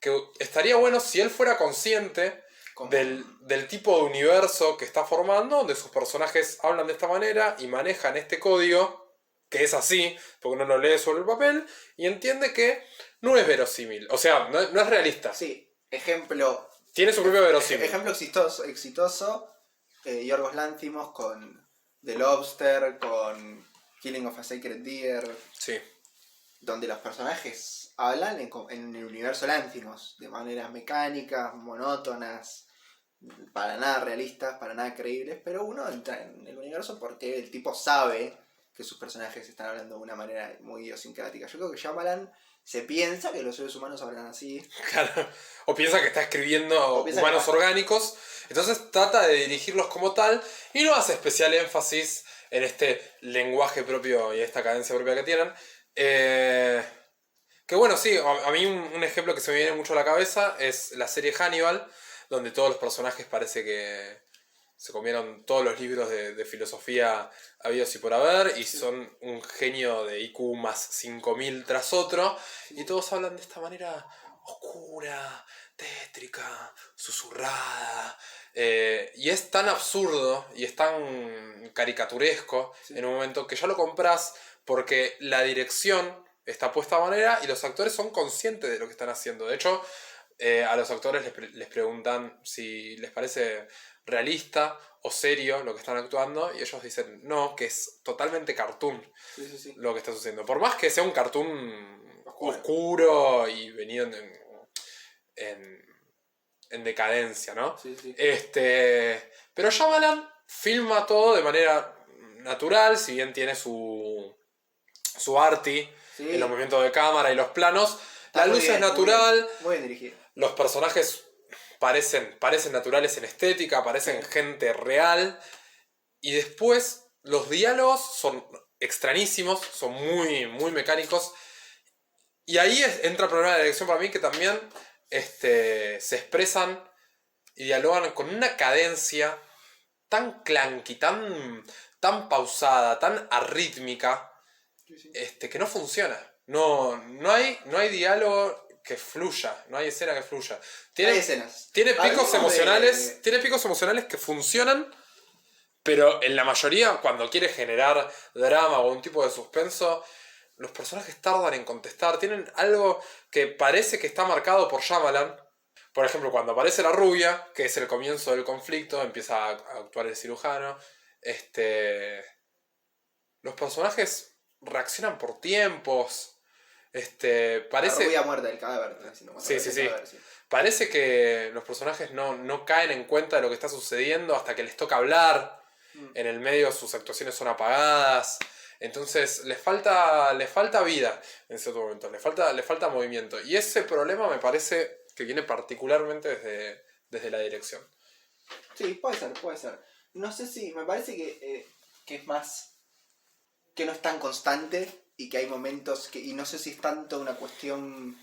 Que estaría bueno si él fuera consciente del tipo de universo que está formando, donde sus personajes hablan de esta manera y manejan este código, que es así, porque uno lo lee sobre el papel, y entiende que no es verosímil, o sea, no es realista. Sí, ejemplo... Tiene su propio verosímil. Ejemplo exitoso Yorgos Lanthimos con The Lobster, con Killing of a Sacred Deer. Sí. Donde los personajes hablan en el universo Lanthimos de maneras mecánicas, monótonas, para nada realistas, para nada creíbles, pero uno entra en el universo porque el tipo sabe que sus personajes están hablando de una manera muy idiosincrática. Yo creo que Shyamalan se piensa que los seres humanos hablan así. Claro. O piensa que está escribiendo humanos orgánicos, entonces trata de dirigirlos como tal y no hace especial énfasis en este lenguaje propio y esta cadencia propia que tienen. Que bueno, sí, a mí un ejemplo que se me viene mucho a la cabeza es la serie Hannibal, donde todos los personajes parece que se comieron todos los libros de filosofía habidos y por haber, y son un genio de IQ más 5000 tras otro, y todos hablan de esta manera oscura, tétrica, susurrada. Y es tan absurdo y es tan caricaturesco en un momento que ya lo compras porque la dirección está puesta de manera y los actores son conscientes de lo que están haciendo. De hecho, a los actores les preguntan si les parece realista o serio lo que están actuando y ellos dicen no, que es totalmente cartoon lo que está sucediendo. Por más que sea un cartoon oscuro y venido en decadencia, ¿no? Pero Shyamalan filma todo de manera natural, si bien tiene su arti en los movimientos de cámara y los planos. La luz es natural. Muy bien dirigido. Los personajes parecen naturales en estética, parecen gente real. Y después los diálogos son extrañísimos, son muy, muy mecánicos. Y ahí entra el problema de la dirección para mí, que también se expresan y dialogan con una cadencia tan clunky, tan pausada, tan arrítmica, que no funciona. No hay diálogo que fluya, no hay escena que fluya. Hay escenas. Tiene picos emocionales, que funcionan, pero en la mayoría, cuando quiere generar drama o un tipo de suspenso, los personajes tardan en contestar. Tienen algo que parece que está marcado por Shyamalan. Por ejemplo, cuando aparece la rubia, que es el comienzo del conflicto, empieza a actuar el cirujano. Los personajes reaccionan por tiempos. Parece... La rubia muerta del cadáver. Sí. Parece que los personajes no caen en cuenta de lo que está sucediendo hasta que les toca hablar. En el medio sus actuaciones son apagadas. Entonces les falta vida en cierto momento. Les falta movimiento. Y ese problema me parece que viene particularmente desde la dirección. Sí, puede ser. No sé si... Me parece que es más... Que no es tan constante y que hay momentos que... Y no sé si es tanto una cuestión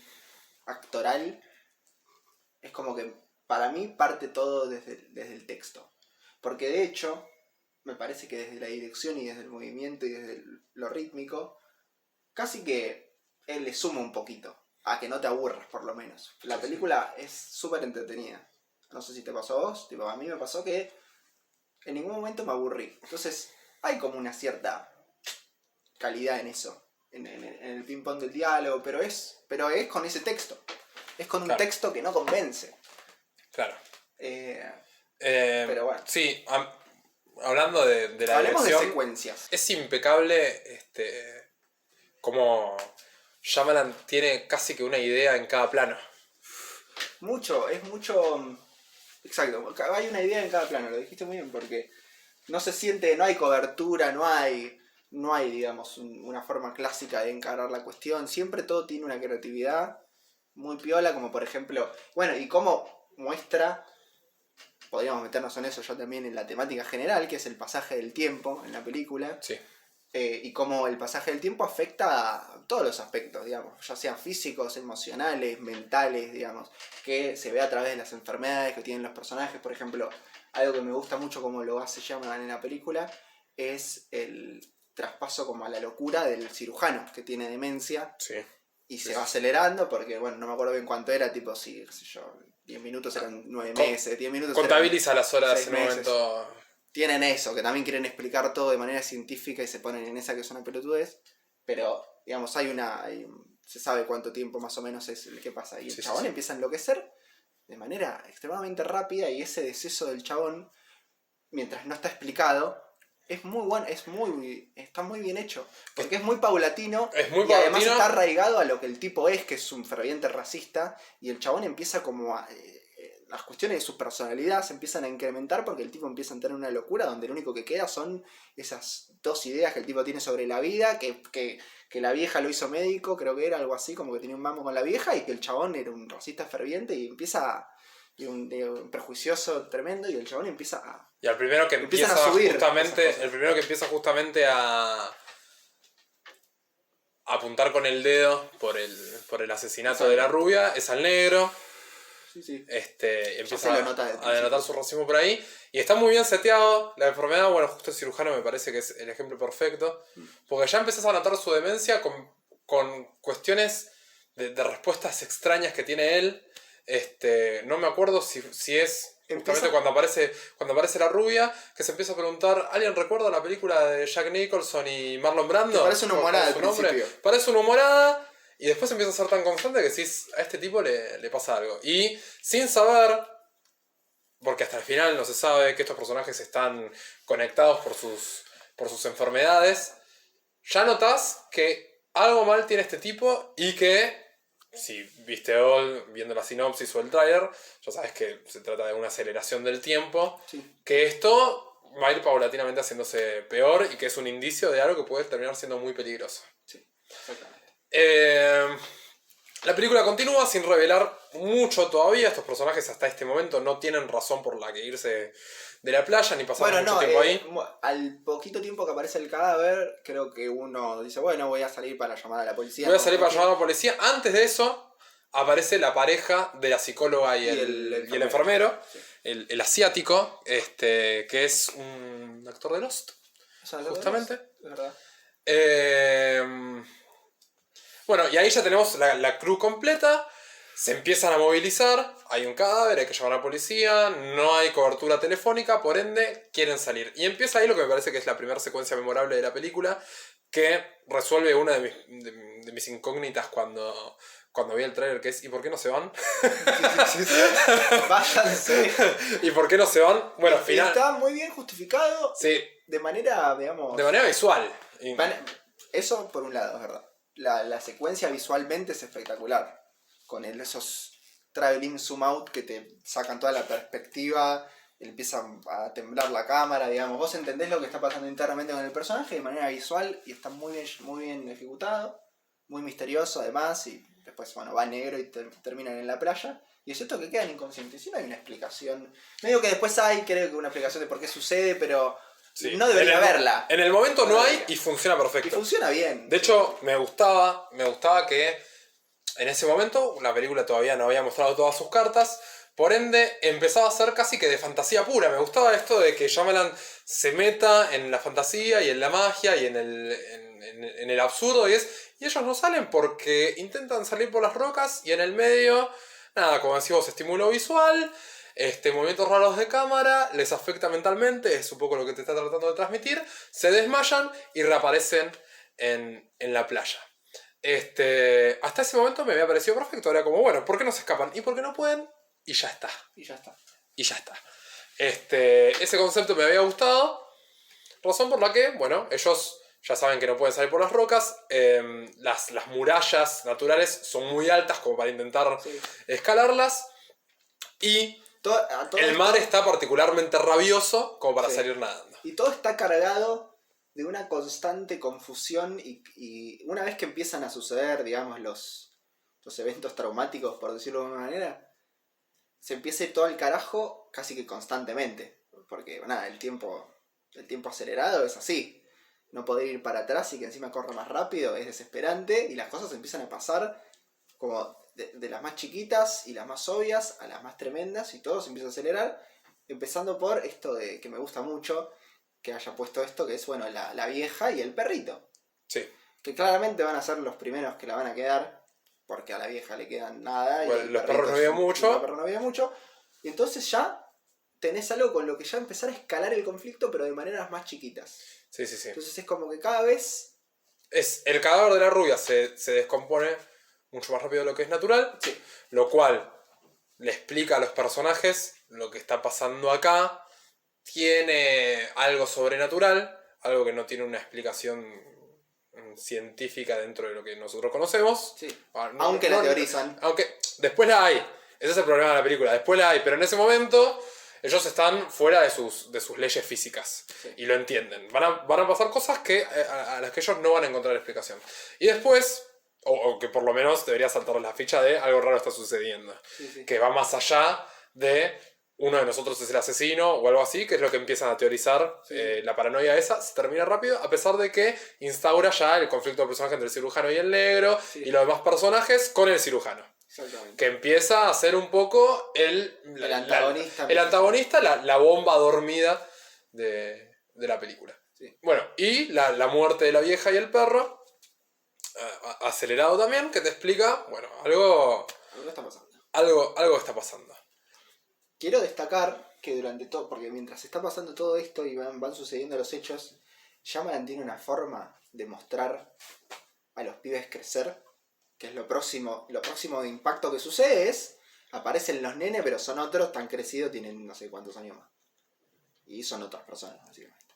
actoral. Es como que para mí parte todo desde el texto. Porque de hecho, me parece que desde la dirección y desde el movimiento y desde lo rítmico, casi que él le suma un poquito. A que no te aburras, por lo menos. La película es súper entretenida. No sé si te pasó a vos, tipo, a mí me pasó que en ningún momento me aburrí. Entonces, hay como una cierta calidad en eso. En el ping-pong del diálogo, pero es con ese texto. Es con un texto que no convence. Claro. Pero bueno. Sí, hablando de la Hablemos dirección, de secuencias. es impecable como Shyamalan tiene casi que una idea en cada plano. Es mucho... Exacto, hay una idea en cada plano, lo dijiste muy bien, porque no se siente, no hay cobertura, no hay digamos, una forma clásica de encarar la cuestión. Siempre todo tiene una creatividad muy piola, como por ejemplo... Bueno, y cómo muestra... Podríamos meternos en eso ya también en la temática general, que es el pasaje del tiempo en la película. Sí. Y cómo el pasaje del tiempo afecta a todos los aspectos, digamos, ya sean físicos, emocionales, mentales, digamos, que se ve a través de las enfermedades que tienen los personajes. Por ejemplo, algo que me gusta mucho como lo hace Shyamalan en la película es el traspaso como a la locura del cirujano que tiene demencia. Sí. Y se va acelerando porque, bueno, no me acuerdo bien cuánto era, tipo, sí, qué sé yo, 10 minutos eran 9 meses, 10 minutos contabiliza las horas en un meses. momento. Tienen eso, que también quieren explicar todo de manera científica y se ponen en esa que es una pelotudez, pero, digamos, se sabe cuánto tiempo más o menos es el que pasa. Y el chabón empieza a enloquecer de manera extremadamente rápida y ese deceso del chabón, mientras no está explicado, es muy bueno, está muy bien hecho, porque es muy paulatino y además está arraigado a lo que el tipo es, que es un ferviente racista, y el chabón empieza como a... las cuestiones de su personalidad se empiezan a incrementar porque el tipo empieza a entrar en una locura donde lo único que queda son esas dos ideas que el tipo tiene sobre la vida, que la vieja lo hizo médico, creo que era algo así, como que tenía un mambo con la vieja, y que el chabón era un racista ferviente y empieza... Y un prejuicioso tremendo, y el chabón empieza a... Y el primero que empieza justamente a apuntar con el dedo por el asesinato de la rubia es al negro. Sí. Empieza a denotar su racismo por ahí. Y está muy bien seteado la enfermedad. Bueno, justo el cirujano me parece que es el ejemplo perfecto. Porque ya empezás a notar su demencia con cuestiones de respuestas extrañas que tiene él. No me acuerdo si es justamente Empieza- cuando aparece la rubia, que se empieza a preguntar, ¿alguien recuerda la película de Jack Nicholson y Marlon Brando? Que parece una ¿Cuál humorada es al su nombre? principio. Parece una humorada. Y después empieza a ser tan constante que decís, a este tipo le pasa algo. Y sin saber, porque hasta el final no se sabe que estos personajes están conectados por sus enfermedades, ya notas que algo mal tiene este tipo y que, si viste All, viendo la sinopsis o el tráiler, ya sabes que se trata de una aceleración del tiempo, Sí, que esto va a ir paulatinamente haciéndose peor y que es un indicio de algo que puede terminar siendo muy peligroso. sí, exactamente. La película continúa sin revelar mucho todavía. Estos personajes hasta este momento no tienen razón por la que irse de la playa ni pasar Bueno, mucho no, tiempo ahí. al poquito tiempo que aparece el cadáver, creo que uno dice, bueno, voy a salir para llamar a la policía. Voy a salir para llamar a la policía. Antes de eso, aparece la pareja de la psicóloga y el enfermero, Sí. el asiático, que es un actor de Lost, O sea, ¿lo justamente. ves? Es verdad. Bueno, y ahí ya tenemos la crew completa. Se empiezan a movilizar. Hay un cadáver, hay que llamar a la policía. No hay cobertura telefónica, por ende, quieren salir. Y empieza ahí lo que me parece que es la primera secuencia memorable de la película, que resuelve una de mis incógnitas cuando vi el tráiler, que es ¿y por qué no se van? Sí. Váyanse. ¿Y por qué no se van? Bueno, Y final. está muy bien justificado. Sí, De manera, digamos. de manera visual. Y- Eso por un lado, es verdad. La secuencia visualmente es espectacular. Con esos traveling zoom out que te sacan toda la perspectiva, empiezan a temblar la cámara, digamos. Vos entendés lo que está pasando internamente con el personaje de manera visual y está muy bien ejecutado, muy misterioso además, y después, bueno, va negro y terminan en la playa. Y es cierto que quedan inconscientes. Sí, no hay una explicación. Medio que después hay, creo que una explicación de por qué sucede, pero sí. no debería haberla. En el momento no hay debería. y funciona perfecto. Y funciona bien. De hecho, me gustaba que en ese momento la película todavía no había mostrado todas sus cartas, por ende empezaba a ser casi que de fantasía pura. Me gustaba esto de que Shyamalan se meta en la fantasía y en la magia y en el absurdo y ellos no salen porque intentan salir por las rocas y en el medio, nada, como decimos, estímulo visual. Movimientos raros de cámara, les afecta mentalmente, es un poco lo que te está tratando de transmitir, se desmayan y reaparecen en la playa. Hasta ese momento me había parecido perfecto, era como, bueno, ¿por qué no se escapan? ¿Y por qué no pueden? Y ya está. Y ya está. Y ya está. Ese concepto me había gustado, razón por la que, bueno, ellos ya saben que no pueden salir por las rocas, las murallas naturales son muy altas como para intentar Sí. escalarlas, y el mar está particularmente rabioso como para Sí. salir nadando. Y todo está cargado de una constante confusión y una vez que empiezan a suceder, digamos, los eventos traumáticos, por decirlo de alguna manera, se empieza a ir todo al carajo casi que constantemente. Porque, nada, el tiempo acelerado es así. No poder ir para atrás y que encima corra más rápido es desesperante y las cosas empiezan a pasar como de las más chiquitas y las más obvias a las más tremendas y todo se empieza a acelerar. Empezando por esto de que me gusta mucho que haya puesto esto, que es, bueno, la vieja y el perrito. Sí. Que claramente van a ser los primeros que la van a quedar, porque a la vieja le quedan nada. Bueno, y el los perrito perros no viven mucho. Los perros no viven mucho. Y entonces ya tenés algo con lo que ya empezar a escalar el conflicto, pero de maneras más chiquitas. Sí. Entonces es como que cada vez... El cadáver de la rubia se descompone mucho más rápido de lo que es natural, Sí. lo cual le explica a los personajes lo que está pasando acá. Tiene algo sobrenatural, algo que no tiene una explicación científica dentro de lo que nosotros conocemos. Sí. Aunque la teorizan. Aunque después la hay. Ese es el problema de la película. Después la hay, pero en ese momento ellos están fuera de sus leyes físicas. Sí. Y lo entienden. Van a pasar cosas a las que ellos no van a encontrar explicación. Y después, o que por lo menos debería saltar la ficha de algo raro está sucediendo. Sí. Que va más allá de uno de nosotros es el asesino o algo así, que es lo que empiezan a teorizar. Sí. La paranoia esa se termina rápido, a pesar de que instaura ya el conflicto de personaje entre el cirujano y el negro, Sí. y los demás personajes con el cirujano. Exactamente. Que empieza a ser un poco el antagonista, la bomba dormida de la película. Sí. Bueno, y la muerte de la vieja y el perro, acelerado también, que te explica, bueno, algo Algo está pasando. algo está pasando. Quiero destacar que durante todo, porque mientras está pasando todo esto y van sucediendo los hechos, Shyamalan tiene una forma de mostrar a los pibes crecer, que es lo próximo de impacto que sucede es, aparecen los nenes, pero son otros, tan crecidos, tienen no sé cuántos años más. Y son otras personas, básicamente.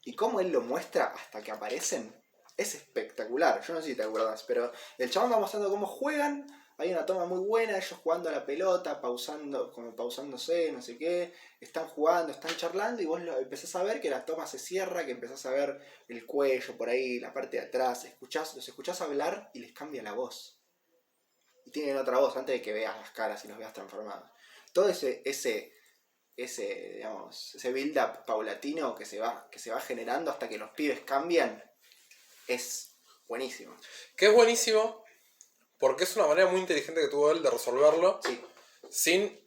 Y cómo él lo muestra hasta que aparecen, es espectacular. Yo no sé si te acuerdas, pero el chabón va mostrando cómo juegan. Hay una toma muy buena, ellos jugando a la pelota, pausándose, no sé qué. Están jugando, están charlando y vos empezás a ver que la toma se cierra, que empezás a ver el cuello por ahí, la parte de atrás. Los escuchás hablar y les cambia la voz. Y tienen otra voz antes de que veas las caras y los veas transformados. Todo ese build-up paulatino que se va generando hasta que los pibes cambian es buenísimo. Que es buenísimo porque es una manera muy inteligente que tuvo él de resolverlo, Sí. sin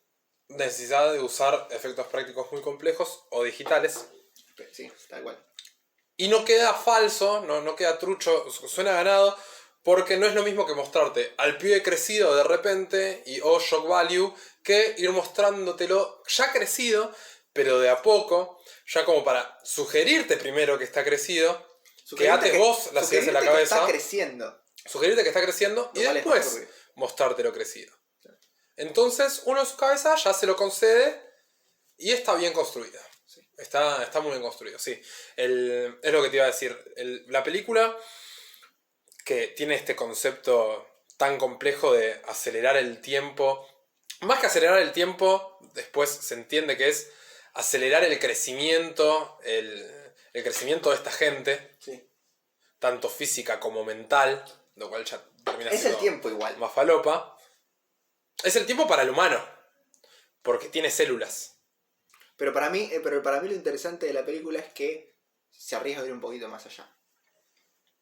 necesidad de usar efectos prácticos muy complejos o digitales. Sí, tal cual. Y no queda falso, no queda trucho, suena ganado, porque no es lo mismo que mostrarte al pibe crecido de repente y shock value, que ir mostrándotelo ya crecido, pero de a poco, ya como para sugerirte primero que está crecido, que ates vos las ideas en la cabeza. Está creciendo. Sugerirte que está creciendo y después mostrártelo crecido. Entonces uno en su cabeza ya se lo concede y está bien construida. Sí. Está muy bien construido, sí. Es lo que te iba a decir. La película, que tiene este concepto tan complejo de acelerar el tiempo. Más que acelerar el tiempo, después se entiende que es acelerar el crecimiento, el crecimiento de esta gente. Sí. Tanto física como mental, lo cual ya termina siendo el tiempo igual. Más falopa. Es el tiempo para el humano, porque tiene células. Pero para mí lo interesante de la película es que se arriesga a ir un poquito más allá.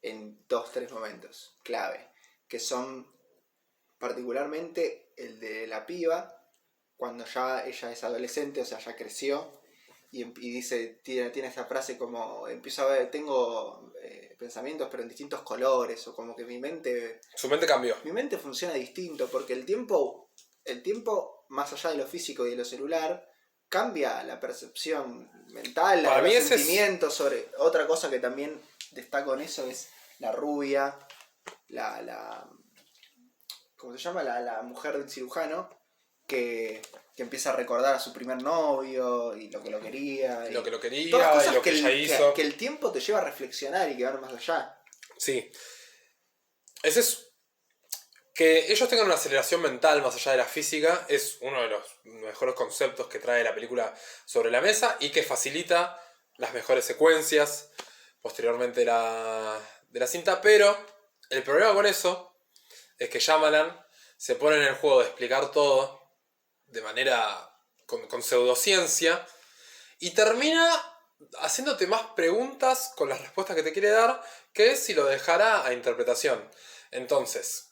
En 2-3 momentos clave, que son particularmente el de la piba, cuando ya ella es adolescente, o sea, ya creció, y dice, tiene esa frase como, empiezo a ver, tengo pensamientos pero en distintos colores, o como que Su mente cambió. Mi mente funciona distinto, porque el tiempo, más allá de lo físico y de lo celular, cambia la percepción mental, los sentimientos sobre... Otra cosa que también destaco en eso es la rubia, ¿cómo se llama? La mujer del cirujano, que empieza a recordar a su primer novio y lo que lo quería. Y lo que lo quería y lo que ella hizo. Que el tiempo te lleva a reflexionar y que ver más allá. Sí. Ese es... Que ellos tengan una aceleración mental más allá de la física es uno de los mejores conceptos que trae la película sobre la mesa y que facilita las mejores secuencias posteriormente de la cinta. Pero el problema con eso es que Shyamalan se pone en el juego de explicar todo de manera con pseudociencia y termina haciéndote más preguntas con las respuestas que te quiere dar que si lo dejara a interpretación. Entonces,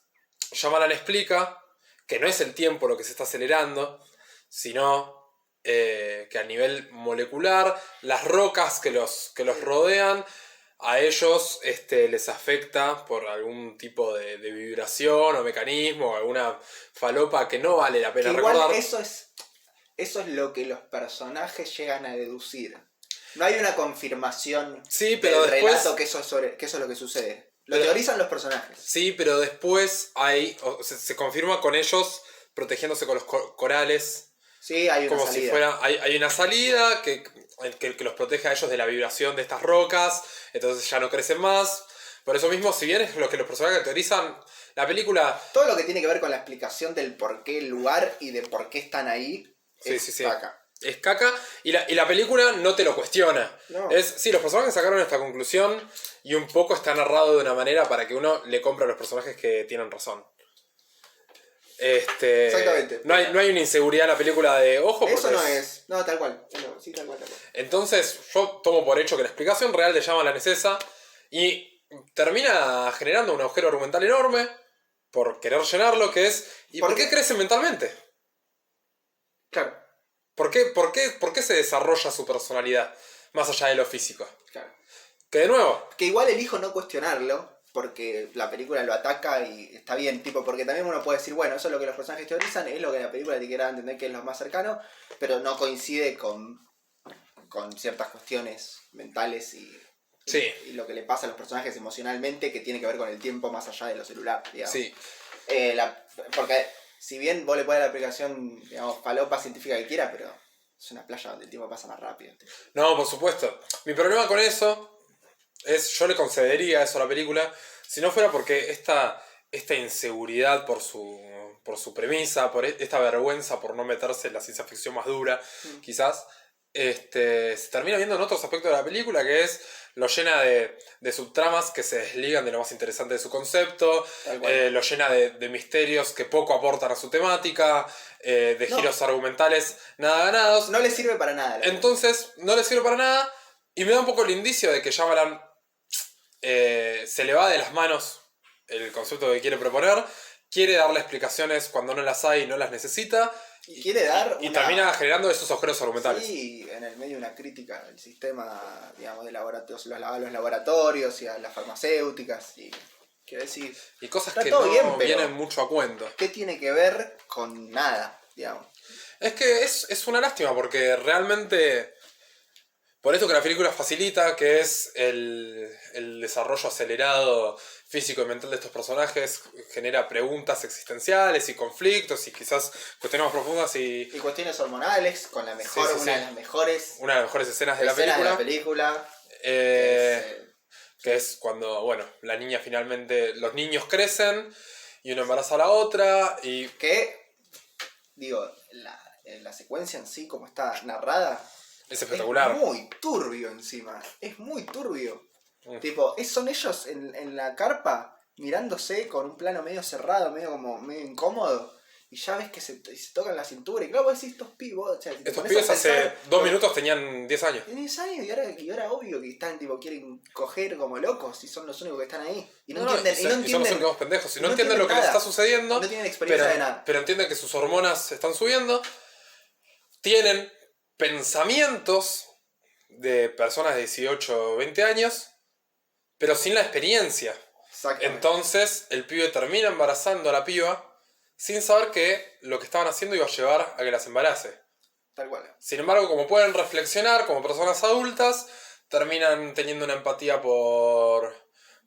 Shyamalan explica que no es el tiempo lo que se está acelerando, sino que a nivel molecular, las rocas que los rodean, a ellos les afecta por algún tipo de vibración o mecanismo, o alguna falopa que no vale la pena recordar. Eso es lo que los personajes llegan a deducir. No hay una confirmación del relato que eso es lo que sucede. Lo teorizan los personajes. Sí, pero después se confirma con ellos protegiéndose con los corales. Sí, hay una como salida. Si fuera, hay una salida que los protege a ellos de la vibración de estas rocas. Entonces ya no crecen más. Por eso mismo, si bien es lo que los personajes teorizan, la película... Todo lo que tiene que ver con la explicación del por qué el lugar y de por qué están ahí es caca. Es caca y la película no te lo cuestiona. No. Sí, los personajes sacaron esta conclusión y un poco está narrado de una manera para que uno le compre a los personajes que tienen razón. Exactamente. No hay una inseguridad en la película de ojo. Eso no es. No, tal cual. Sí, tal cual. Entonces yo tomo por hecho que la explicación real de Shyamalan es esa y termina generando un agujero argumental enorme por querer llenarlo, que es ¿y por qué crecen mentalmente? Claro. ¿Por qué se desarrolla su personalidad más allá de lo físico? Claro. Que de nuevo... Que igual elijo no cuestionarlo, porque la película lo ataca y está bien, tipo, porque también uno puede decir, bueno, eso es lo que los personajes teorizan, es lo que la película te quiera entender que es lo más cercano, pero no coincide con ciertas cuestiones mentales Sí. y lo que le pasa a los personajes emocionalmente que tiene que ver con el tiempo más allá de lo celular, digamos. Sí. Porque si bien vos le pones la aplicación, digamos, falopa científica que quiera, pero es una playa donde el tiempo pasa más rápido. Tío. No, por supuesto. Mi problema con eso es, yo le concedería eso a la película, si no fuera porque esta inseguridad por su premisa, por esta vergüenza por no meterse en la ciencia ficción más dura, quizás, se termina viendo en otros aspectos de la película, que es lo llena de subtramas que se desligan de lo más interesante de su concepto, lo llena de misterios que poco aportan a su temática, de giros argumentales nada ganados. No le sirve para nada. Entonces, no le sirve para nada, y me da un poco el indicio de que Shyamalan se le va de las manos el concepto que quiere proponer, quiere darle explicaciones cuando no las hay y no las necesita, y quiere dar y termina generando esos agujeros argumentales. Sí, en el medio una crítica al sistema, digamos, de laboratorios, los laboratorios y a las farmacéuticas y quiero decir, y cosas que no vienen mucho a cuento. ¿Qué tiene que ver con nada, digamos? Es que es una lástima porque realmente por eso que la película facilita, que es el desarrollo acelerado físico y mental de estos personajes, genera preguntas existenciales y conflictos y quizás cuestiones más profundas y cuestiones hormonales, con la mejor, una de las mejores escenas de la película. Que es cuando, bueno, la niña finalmente, los niños crecen y uno embaraza a la otra y... Que, digo, la secuencia en sí, como está narrada... Es espectacular. Es muy turbio encima. Es muy turbio. Tipo, son ellos en la carpa mirándose con un plano medio cerrado, medio incómodo. Y ya ves que se tocan la cintura. Y claro, vos decís, estos pibes... O sea, si estos pibes hace 2 minutos tenían 10 años. Tienen 10 años y ahora obvio que están, tipo, quieren coger como locos y son los únicos que están ahí. Y no entienden. Y son los únicos pendejos. Y no entienden lo que les está sucediendo. No tienen experiencia de nada. Pero entienden que sus hormonas se están subiendo. Tienen pensamientos de personas de 18 o 20 años, pero sin la experiencia. Entonces el pibe termina embarazando a la piba sin saber que lo que estaban haciendo iba a llevar a que las embarace. Tal cual. Sin embargo, como pueden reflexionar como personas adultas, terminan teniendo una empatía por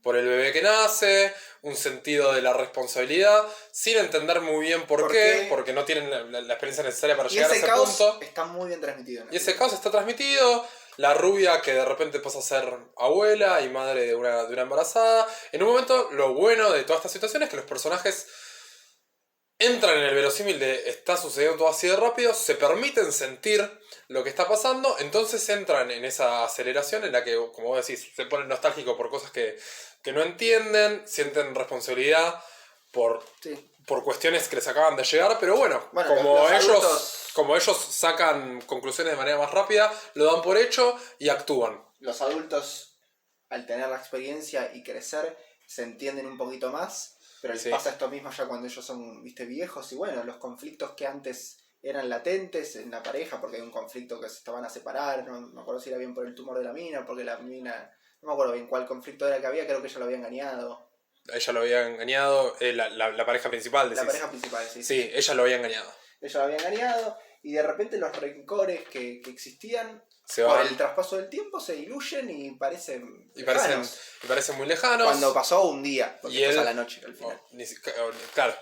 el bebé que nace, un sentido de la responsabilidad, sin entender muy bien por qué, porque no tienen la experiencia necesaria para llegar a ese punto. Y ese caos está muy bien transmitido. Y ese caos está transmitido, la rubia que de repente pasa a ser abuela y madre de una embarazada. En un momento, lo bueno de toda esta situación es que los personajes entran en el verosímil de está sucediendo todo así de rápido, se permiten sentir lo que está pasando, entonces entran en esa aceleración en la que, como vos decís, se ponen nostálgicos por cosas que no entienden, sienten responsabilidad por cuestiones que les acaban de llegar, pero bueno como ellos sacan conclusiones de manera más rápida, lo dan por hecho y actúan. Los adultos, al tener la experiencia y crecer, se entienden un poquito más, pero les pasa esto mismo ya cuando ellos son, viejos, y bueno, los conflictos que antes eran latentes en la pareja, porque hay un conflicto que se estaban a separar, no me acuerdo si era bien por el tumor de la mina, porque la mina, no me acuerdo bien cuál conflicto era que había, creo que ella lo había engañado. Ella lo había engañado, la pareja principal, decís. La pareja principal, sí. Sí, ella lo había engañado. Ella lo había engañado, y de repente los rencores que existían se por van. El traspaso del tiempo se diluyen y parecen muy lejanos. Cuando pasó un día, porque pasa la noche al final. Claro.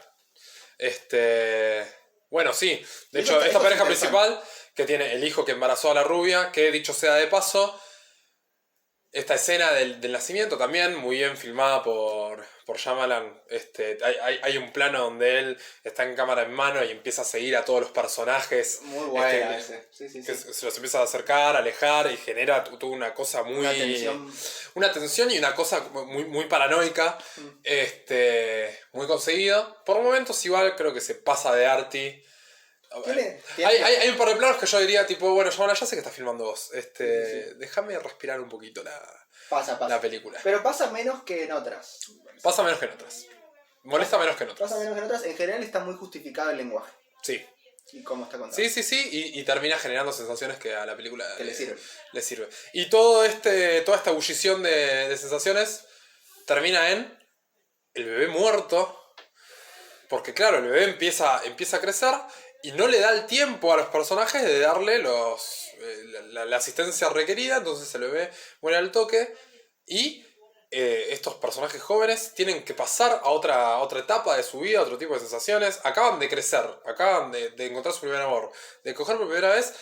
Bueno, sí. De hecho, esta pareja principal, que tiene el hijo que embarazó a la rubia, que dicho sea de paso, esta escena del nacimiento también, muy bien filmada por Shyamalan. Hay un plano donde él está en cámara en mano y empieza a seguir a todos los personajes. Muy bueno ese. Que se los empieza a acercar, a alejar y genera toda una cosa muy... Una tensión y una cosa muy paranoica. Muy conseguido. Por momentos igual creo que se pasa de arty. Hay un par de planos que yo diría tipo, bueno, ya sé que estás filmando vos. Déjame respirar un poquito la película. Pero pasa menos que en otras. Pasa menos que en otras. Molesta menos que en otras. Pasa menos que en otras. En general está muy justificado el lenguaje. Sí. Y cómo está contado. Sí. Y termina generando sensaciones que a la película le sirve. Le sirve. Y toda esta ebullición de sensaciones termina en el bebé muerto. Porque claro, el bebé empieza a crecer y no le da el tiempo a los personajes de darle la asistencia requerida. Entonces el bebé muere al toque y estos personajes jóvenes tienen que pasar a otra etapa de su vida, a otro tipo de sensaciones. Acaban de crecer, acaban de encontrar su primer amor, de coger por primera vez.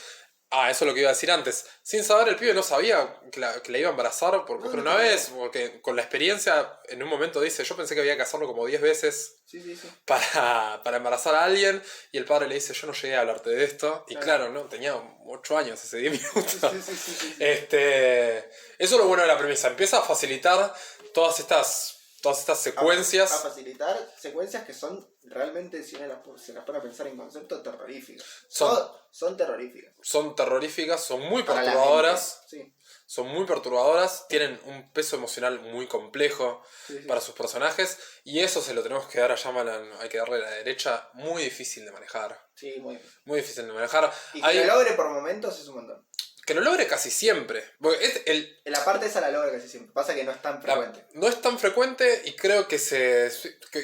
Ah, eso es lo que iba a decir antes. Sin saber, el pibe no sabía que la iba a embarazar por coger una vez, porque con la experiencia, en un momento dice, yo pensé que había que hacerlo como 10 veces Sí. para embarazar a alguien, y el padre le dice, yo no llegué a hablarte de esto, y claro, no, tenía 8 años ese 10 minutos. Sí. Eso es lo bueno de la premisa, empieza a facilitar todas estas secuencias. A facilitar secuencias que son realmente, si uno se las pone a pensar en concepto, terroríficas. Son terroríficas. Son terroríficas, son muy Para la perturbadoras. mente, sí. Son muy perturbadoras, tienen un peso emocional muy complejo Sí. para sus personajes, y eso se lo tenemos que dar a Shyamalan, hay que darle a la derecha, muy difícil de manejar. Sí, muy bien. Muy difícil de manejar. Y que lo logre por momentos es un montón. Que lo logre casi siempre. Porque La parte esa la logra casi siempre. Pasa que no es tan frecuente. No es tan frecuente, y creo que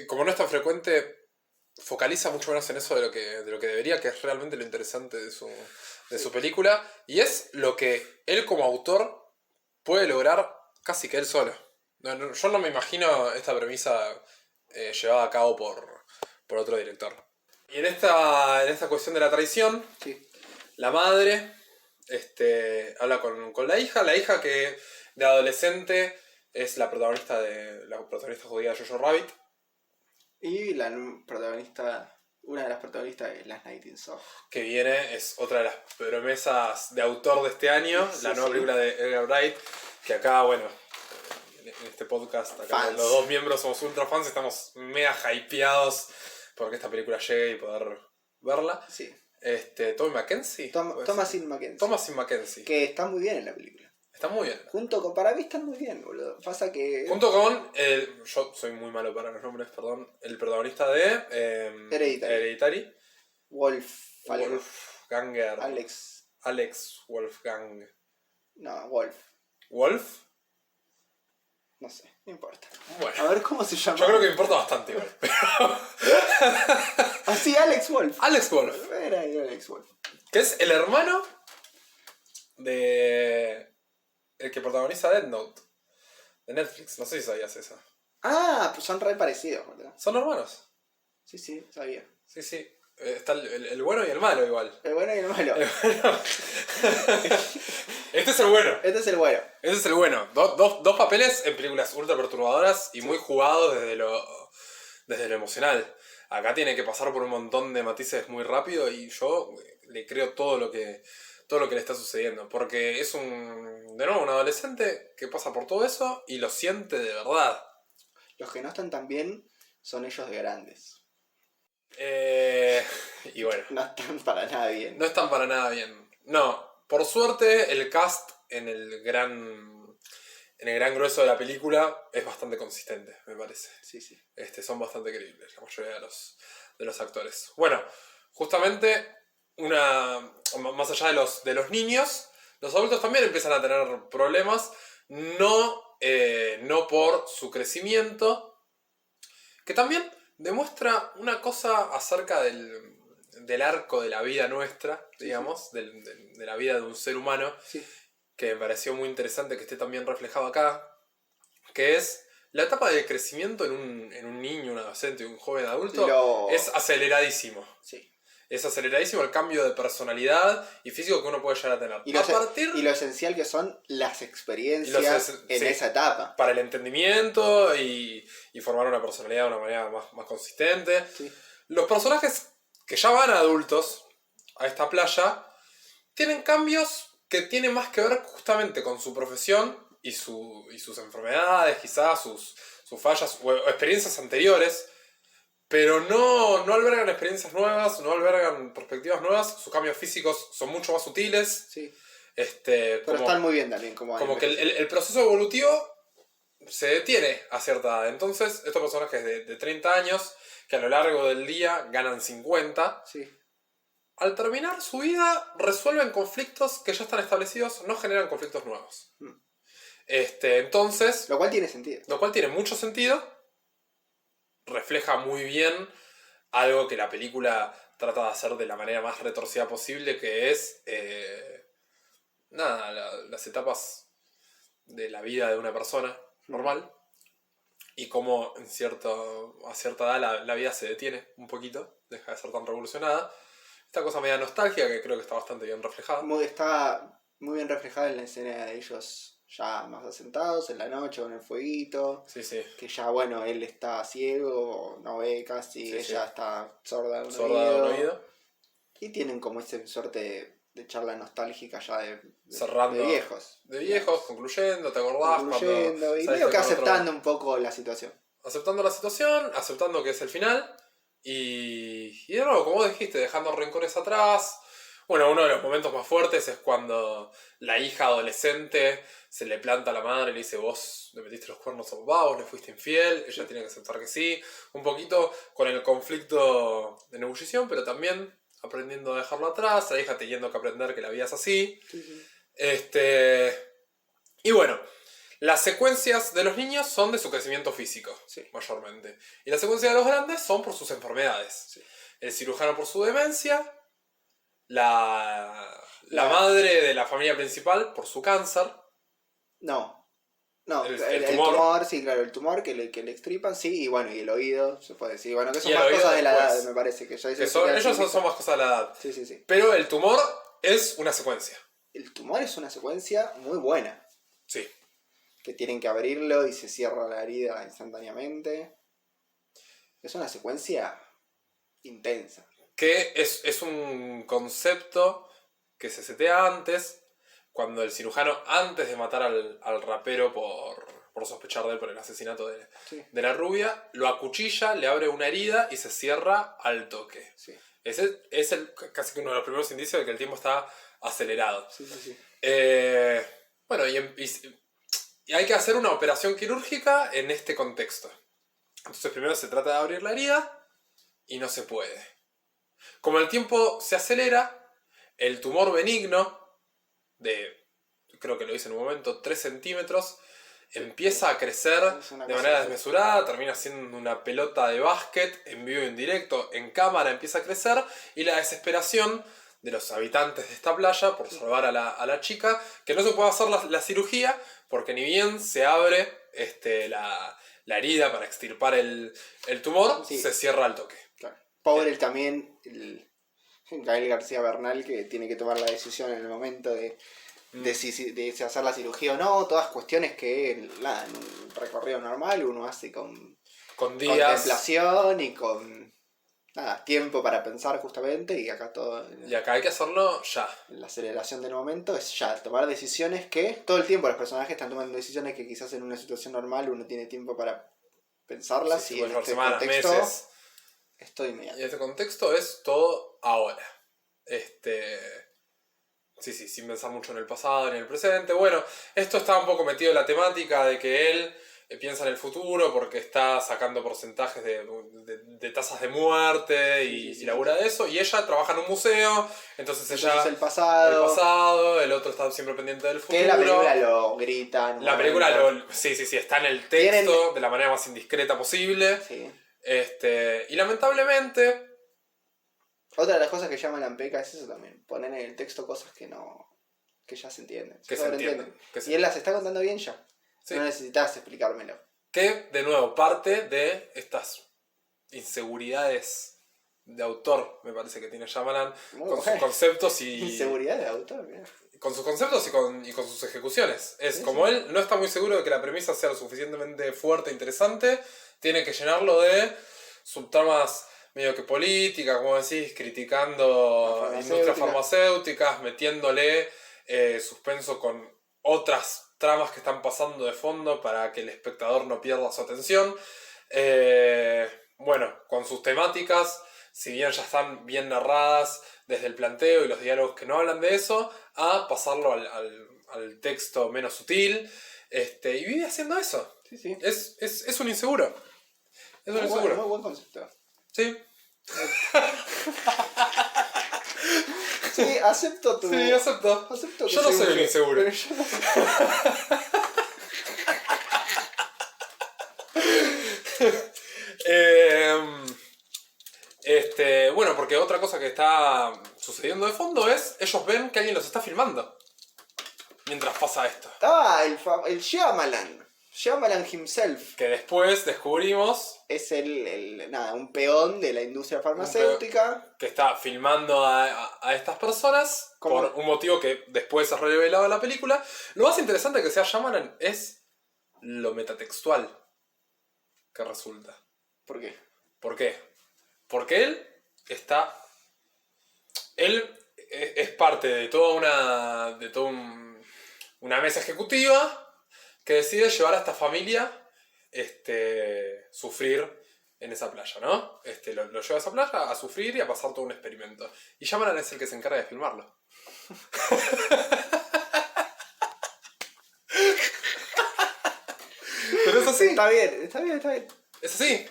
como no es tan frecuente, focaliza mucho menos en eso de lo que debería, que es realmente lo interesante de su película. Y es lo que él como autor puede lograr casi que él solo. Yo no me imagino esta premisa llevada a cabo por otro director. Y en esta cuestión de la traición, Sí. la madre habla con la hija que de adolescente es la protagonista judía de Jojo Rabbit. Y una de las protagonistas es Last Night in Soho. Que viene, es otra de las promesas de autor de este año, la nueva película de Edgar Wright, que acá, bueno, en este podcast, acá los dos miembros somos ultra fans, estamos mega hypeados porque esta película llegue y poder verla. Sí. Tommy Mackenzie. Thomasin Mackenzie. Thomasin Mackenzie. Que está muy bien en la película. Está muy bien. Para mí están muy bien, boludo. Pasa que... Junto con yo soy muy malo para los nombres, perdón. El protagonista de Hereditary. Wolfganger. Alex Wolfgang. No, ¿Wolf? No sé, no importa. Bueno. A ver cómo se llama. Yo creo que importa bastante igual. Así, Alex Wolff. Alex Wolff. Era Alex Wolff. Que es el hermano de el que protagoniza Death Note. De Netflix. No sé si sabías eso. Ah, pues son re parecidos, boludo. Son hermanos. Sí, sabía. Sí. Está el bueno y el malo igual. El bueno y el malo. Este es el bueno. Este es el bueno. Ese es el bueno. Dos papeles en películas ultra perturbadoras y muy jugados desde lo emocional. Acá tiene que pasar por un montón de matices muy rápido, y yo le creo todo lo que le está sucediendo. Porque es de nuevo un adolescente que pasa por todo eso y lo siente de verdad. Los que no están tan bien son ellos de grandes. Y bueno. No están para nada bien. No están para nada bien. No, por suerte el cast en el gran grueso de la película es bastante consistente, me parece. Sí. Son bastante creíbles la mayoría de los actores. Bueno, justamente más allá de los niños, los adultos también empiezan a tener problemas, no por su crecimiento, que también demuestra una cosa acerca del arco de la vida nuestra, digamos, de la vida de un ser humano, que me pareció muy interesante que esté también reflejado acá, que es la etapa de crecimiento en un niño, un adolescente, un joven adulto, es aceleradísimo. Sí. Es aceleradísimo el cambio de personalidad y físico que uno puede llegar a tener. Y lo esencial que son las experiencias en esa etapa. Para el entendimiento y formar una personalidad de una manera más consistente. Sí. Los personajes que ya van adultos a esta playa tienen cambios que tienen más que ver justamente con su profesión y sus enfermedades, quizás sus fallas o experiencias anteriores. Pero no albergan experiencias nuevas, no albergan perspectivas nuevas. Sus cambios físicos son mucho más sutiles. Sí. Pero están muy bien también. Como que el proceso evolutivo se detiene a cierta edad. Entonces, estos personajes de 30 años, que a lo largo del día ganan 50, al terminar su vida resuelven conflictos que ya están establecidos, no generan conflictos nuevos. Entonces, Lo cual tiene sentido. lo cual tiene mucho sentido, refleja muy bien algo que la película trata de hacer de la manera más retorcida posible, que es las etapas de la vida de una persona normal y cómo a cierta edad la vida se detiene un poquito, deja de ser tan revolucionada. Esta cosa media nostálgica que creo que está bastante bien reflejada. Está muy bien reflejada en la escena de ellos ya más asentados en la noche con el fueguito. Sí, sí. Que ya, bueno, él está ciego, no ve casi, Sí, ella sí. está sorda de un Sorda de un oído. oído. Y tienen como esa suerte de charla nostálgica ya Cerrando. de viejos. De viejos, concluyendo, ¿te acordás? Concluyendo Cuando y saliste medio que con otro- aceptando un poco la situación. Aceptando la situación, aceptando que es el final. Y de nuevo, como vos dijiste, dejando rencores atrás. Bueno, uno de los momentos más fuertes es cuando la hija adolescente se le planta a la madre y le dice: vos le metiste los cuernos a papá, vos le fuiste infiel. Ella tiene que aceptar que sí. Un poquito con el conflicto de ebullición, pero también aprendiendo a dejarlo atrás. La hija teniendo que aprender que la vida es así. Sí, sí. Y bueno, las secuencias de los niños son de su crecimiento físico, Sí. mayormente. Y las secuencias de los grandes son por sus enfermedades. Sí. El cirujano por su demencia, la La- madre de la familia principal por su cáncer. No, El el tumor. tumor, sí, claro, el tumor que le extripan, sí, y bueno, y el oído, se puede decir. Bueno, que son Y el más oído cosas de la después. edad, me parece. Que ya Que ellos son más cosas de la edad. Sí, sí, sí. Pero el tumor es una secuencia. El tumor es una secuencia muy buena. Sí. Que tienen que abrirlo y se cierra la herida instantáneamente. Es una secuencia intensa. Que es un concepto que se setea antes, cuando el cirujano, antes de matar al rapero por sospechar de él por el asesinato Sí. de la rubia, lo acuchilla, le abre una herida y se cierra al toque. Sí, Ese es casi que uno de los primeros indicios de que el tiempo está acelerado. sí, sí. Sí. Bueno, y hay que hacer una operación quirúrgica en este contexto. Entonces primero se trata de abrir la herida y no se puede. Como el tiempo se acelera, el tumor benigno de, creo que lo hice en un momento, 3 centímetros, empieza a crecer Es una de cosa manera así. desmesurada, termina siendo una pelota de básquet en vivo y en directo, en cámara empieza a crecer, y la desesperación de los habitantes de esta playa por salvar a la chica, que no se puede hacer la cirugía, porque ni bien se abre la herida para extirpar el tumor, Sí. se cierra al toque. Claro. Pobre también el Gael García Bernal, que tiene que tomar la decisión en el momento de si hacer la cirugía o no. Todas cuestiones que nada, en un recorrido normal uno hace con Días. contemplación y con tiempo para pensar justamente. Y acá todo Y acá hay que hacerlo ya. en la aceleración del momento es ya tomar decisiones que todo el tiempo los personajes están tomando decisiones que quizás en una situación normal uno tiene tiempo para pensarlas, Sí, y puede en llevar este semanas, contexto meses. esto inmediato. Y en este contexto es todo ahora. Sí, sin pensar mucho en el pasado ni en el presente. Bueno, esto está un poco metido en la temática de que él piensa en el futuro porque está sacando porcentajes de tasas de muerte y labura de eso. Y ella trabaja en un museo, entonces ella... el pasado, el otro está siempre pendiente del futuro. que la película lo grita. La película sí, está en el texto de la manera más indiscreta posible. Sí. Y lamentablemente... Otra de las cosas que llaman Lampeca es eso también, poner en el texto cosas que ya se entienden. Que se entienden. Y él las está contando bien ya. Sí. No necesitas explicármelo. Que, de nuevo, parte de estas inseguridades de autor, me parece que tiene Shyamalan, con sus conceptos y... Inseguridad de autor, mira. Con sus conceptos y con sus ejecuciones. Es Sí, como sí. él no está muy seguro de que la premisa sea lo suficientemente fuerte e interesante, tiene que llenarlo de subtramas medio que políticas, como decís, criticando industrias farmacéuticas, metiéndole suspenso con otras tramas que están pasando de fondo para que el espectador no pierda su atención. Bueno, con sus temáticas, si bien ya están bien narradas desde el planteo y los diálogos que no hablan de eso, a pasarlo al texto menos sutil, y vive haciendo eso. Sí, sí. Es un inseguro. Es un inseguro. Muy buen concepto. Sí. Sí, acepto tu... Sí, acepto. Acepto que Yo no soy un mujer, inseguro. pero yo no- Bueno, porque otra cosa que está sucediendo de fondo es, ellos ven que alguien los está filmando mientras pasa esto. El Shyamalan. Shyamalan himself. Que después descubrimos Es un peón de la industria farmacéutica. que está filmando a estas personas ¿Cómo? por un motivo que después es revelado en la película. Lo más interesante que sea Shyamalan es lo metatextual que resulta. ¿Por qué? ¿Por qué? Porque él es parte de toda una mesa ejecutiva que decide llevar a esta familia sufrir en esa playa, ¿no? Lo lleva a esa playa a sufrir y a pasar todo un experimento. Y Shyamalan es el que se encarga de filmarlo. Pero es así. Está bien. Es así.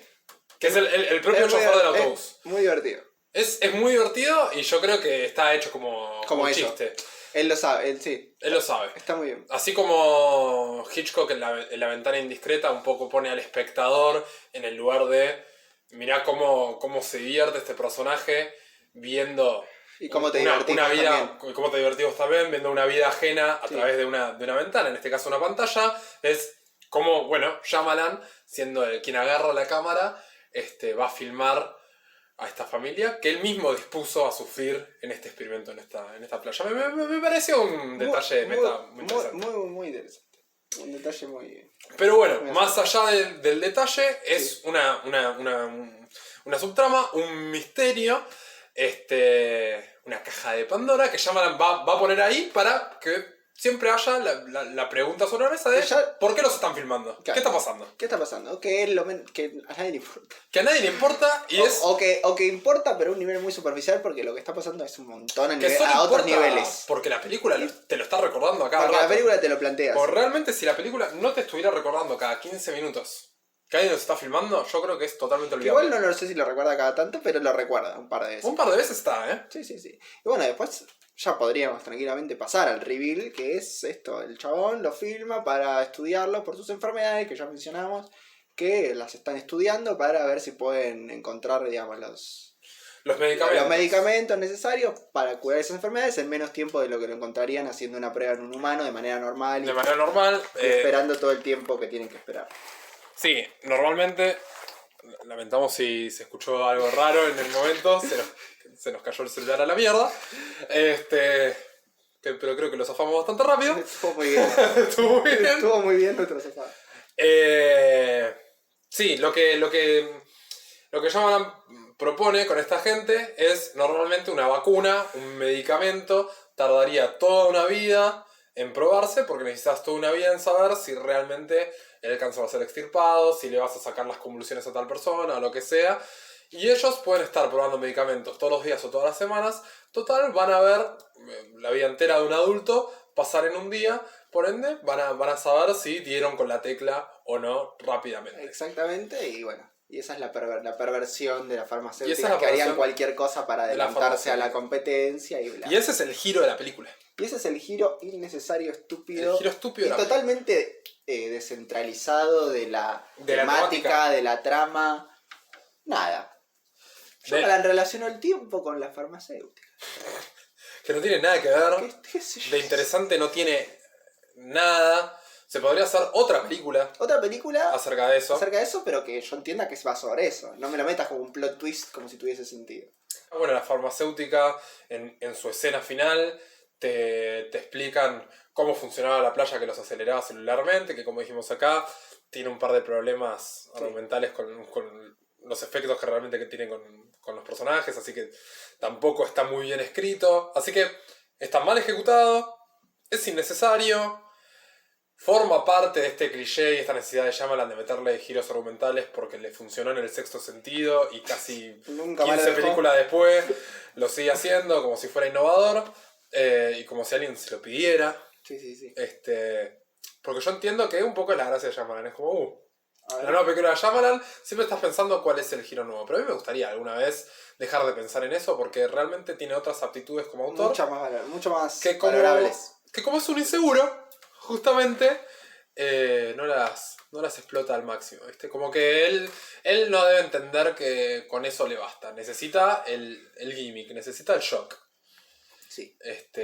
Que es el propio chofer del autobús. Es muy divertido. Es muy divertido y yo creo que está hecho como un eso. chiste. Él lo sabe, sí. Él lo sabe. Está muy bien. Así como Hitchcock en la ventana indiscreta un poco pone al espectador en el lugar de mirá cómo se divierte este personaje viendo Y cómo te una vida, también. cómo te divertimos también viendo una vida ajena a través de una ventana, en este caso una pantalla. Es como, bueno, Shyamalan, siendo quien agarra la cámara, va a filmar a esta familia que él mismo dispuso a sufrir en este experimento en esta playa. Me pareció un detalle muy interesante. Muy interesante. Un detalle muy... Pero bueno, muy más allá del detalle, es una subtrama, un misterio, una caja de Pandora que Shyamalan va a poner ahí para que siempre haya la pregunta sobre la mesa de ¿por qué los están filmando? Claro. ¿Qué está pasando? ¿Qué está pasando? Que a nadie le importa. Que a nadie le importa y o que importa, pero a un nivel muy superficial, porque lo que está pasando es un montón que solo a otros importa niveles. porque la película te lo está recordando a cada Porque rato. la película te lo plantea. Porque realmente si la película no te estuviera recordando cada 15 minutos que alguien nos está filmando, yo creo que es totalmente olvidable. Igual no sé si lo recuerda cada tanto, pero lo recuerda un par de veces. Un par de veces está, ¿eh? Sí. Y bueno, después ya podríamos tranquilamente pasar al reveal, que es esto. El chabón lo filma para estudiarlo por sus enfermedades, que ya mencionamos, que las están estudiando para ver si pueden encontrar, digamos, los medicamentos necesarios para curar esas enfermedades en menos tiempo de lo que lo encontrarían haciendo una prueba en un humano de manera normal. De manera normal. Y esperando todo el tiempo que tienen que esperar. Sí, normalmente, lamentamos si se escuchó algo raro en el momento, se nos cayó el celular a la mierda. Pero creo que lo zafamos bastante rápido. Estuvo muy bien. Estuvo muy bien nuestro zafado. Sí, lo que Shyamalan propone con esta gente es normalmente una vacuna, un medicamento, tardaría toda una vida en probarse porque necesitas toda una vida en saber si realmente el cáncer va a ser extirpado, si le vas a sacar las convulsiones a tal persona o lo que sea. Y ellos pueden estar probando medicamentos todos los días o todas las semanas. Total, van a ver la vida entera de un adulto pasar en un día. Por ende, van a saber si dieron con la tecla o no rápidamente. Exactamente, y bueno. Y esa es la perversión de la farmacéutica, que harían cualquier cosa para adelantarse a la competencia y bla. Y ese es el giro de la película. Y ese es el giro innecesario, estúpido. El giro estúpido y totalmente descentralizado de la temática, de la trama. Nada. Yo la relaciono el tiempo con la farmacéutica. Que no tiene nada que ver. De interesante no tiene nada. Se podría hacer otra película. Acerca de eso. Pero que yo entienda que va sobre eso. No me lo metas como un plot twist como si tuviese sentido. Bueno, la farmacéutica en su escena final te explican cómo funcionaba la playa que los aceleraba celularmente, que como dijimos acá, tiene un par de problemas argumentales con los efectos que realmente tienen con los personajes, así que tampoco está muy bien escrito. Así que está mal ejecutado, es innecesario. Forma parte de este cliché y esta necesidad de Shyamalan de meterle giros argumentales porque le funcionó en El Sexto Sentido y casi 15 películas después lo sigue haciendo como si fuera innovador y como si alguien se lo pidiera. Sí. Porque yo entiendo que un poco es la gracia de Shyamalan. Es como, en la nueva película de Shyamalan siempre estás pensando cuál es el giro nuevo. Pero a mí me gustaría alguna vez dejar de pensar en eso porque realmente tiene otras aptitudes como autor. Mucho más que valorables. Que como es un inseguro, justamente no las no las explota al máximo, ¿viste? Como que él no debe entender que con eso le basta. Necesita el gimmick, necesita el shock. Sí,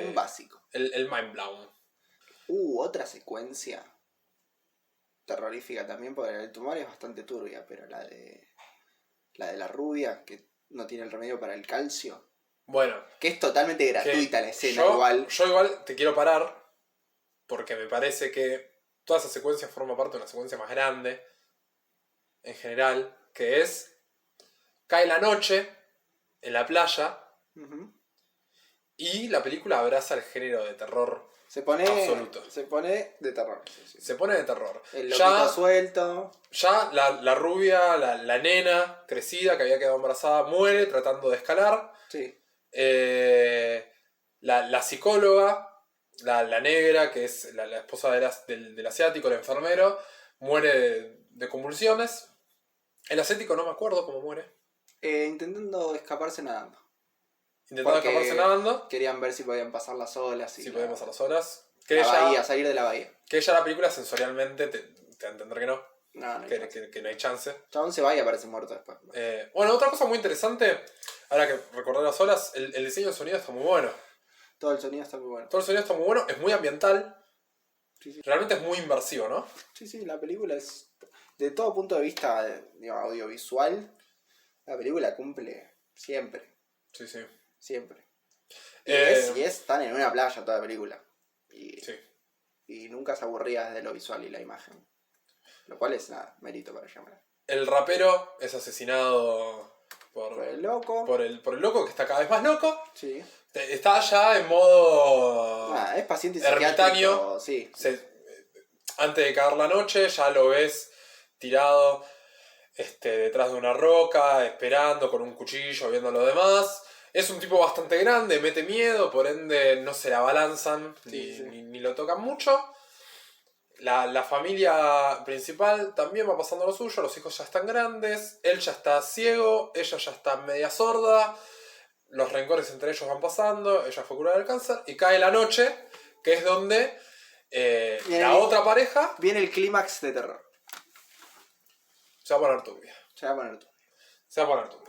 un básico. El mind blown. Otra secuencia terrorífica también, porque el tumor es bastante turbia, pero la de la rubia, que no tiene el remedio para el calcio. Bueno. Que es totalmente gratuita la escena, igual. Yo igual te quiero parar, porque me parece que toda esa secuencia forma parte de una secuencia más grande, en general, que es, cae la noche en la playa, y la película abraza el género de terror absoluto. Se pone de terror. Sí. Se pone de terror. El loquito suelto. Ya la rubia, la nena crecida que había quedado embarazada, muere tratando de escalar. Sí. La psicóloga, la negra, que es la esposa del asiático, el enfermero, muere de convulsiones. El asiático no me acuerdo cómo muere. Intentando escaparse nadando. Querían ver si podían pasar las olas. Si podían pasar las olas. Salir de la bahía. Que ella la película sensorialmente te da a entender que no. Que no hay chance. Chabón se va y aparece muerto después. Bueno, otra cosa muy interesante, ahora que recordé las olas, el diseño de sonido está muy bueno. Todo el sonido está muy bueno. Todo el sonido está muy bueno, es muy ambiental. Sí. Realmente es muy inmersivo, ¿no? Sí, la película es, de todo punto de vista audiovisual, la película cumple siempre. Sí. Siempre. Y están en una playa toda la película. Y nunca se aburría desde lo visual y la imagen. Lo cual es mérito para llamar. El rapero es asesinado por el loco. Por el loco que está cada vez más loco. Sí. Está ya en modo es paciente ermitaño. Sí. Antes de caer la noche ya lo ves tirado detrás de una roca, esperando con un cuchillo, viendo lo demás. Es un tipo bastante grande, mete miedo, por ende no se la abalanzan ni lo tocan mucho. La familia principal también va pasando lo suyo, los hijos ya están grandes, él ya está ciego, ella ya está media sorda, los rencores entre ellos van pasando, ella fue curada del cáncer, y cae la noche, que es donde la otra pareja... Viene el clímax de terror. Se va a poner turbia. Se va a poner turbia.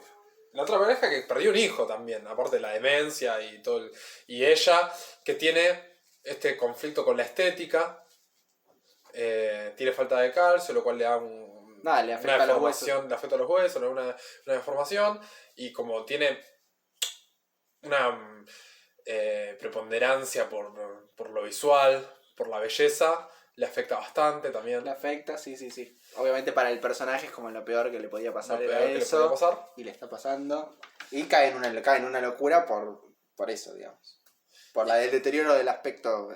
La otra pareja que perdió un hijo también, aparte de la demencia y todo. Y ella, que tiene este conflicto con la estética, tiene falta de calcio, lo cual le da le afecta a los huesos. Le afecta a los huesos, una deformación. Y como tiene una preponderancia por lo visual, por la belleza, le afecta bastante también. Le afecta, sí. Obviamente para el personaje es como lo peor que le podía pasar era eso. Y le está pasando. Y cae en una locura por eso, digamos. Por el deterioro del aspecto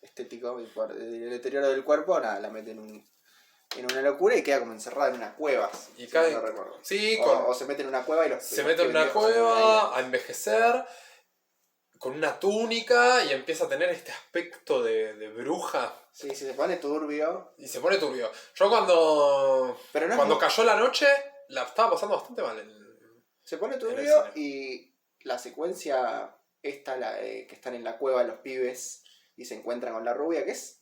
estético y por el deterioro del cuerpo, la mete en una locura y queda como encerrada en una cueva. Y cae, no recuerdo. Sí, o se mete en una cueva y se mete en una cueva a envejecer con una túnica y empieza a tener este aspecto de bruja. Sí, se pone turbio. Y se pone turbio. Yo cuando cayó la noche, la estaba pasando bastante mal. Se pone turbio y la secuencia que están en la cueva los pibes y se encuentran con la rubia, que es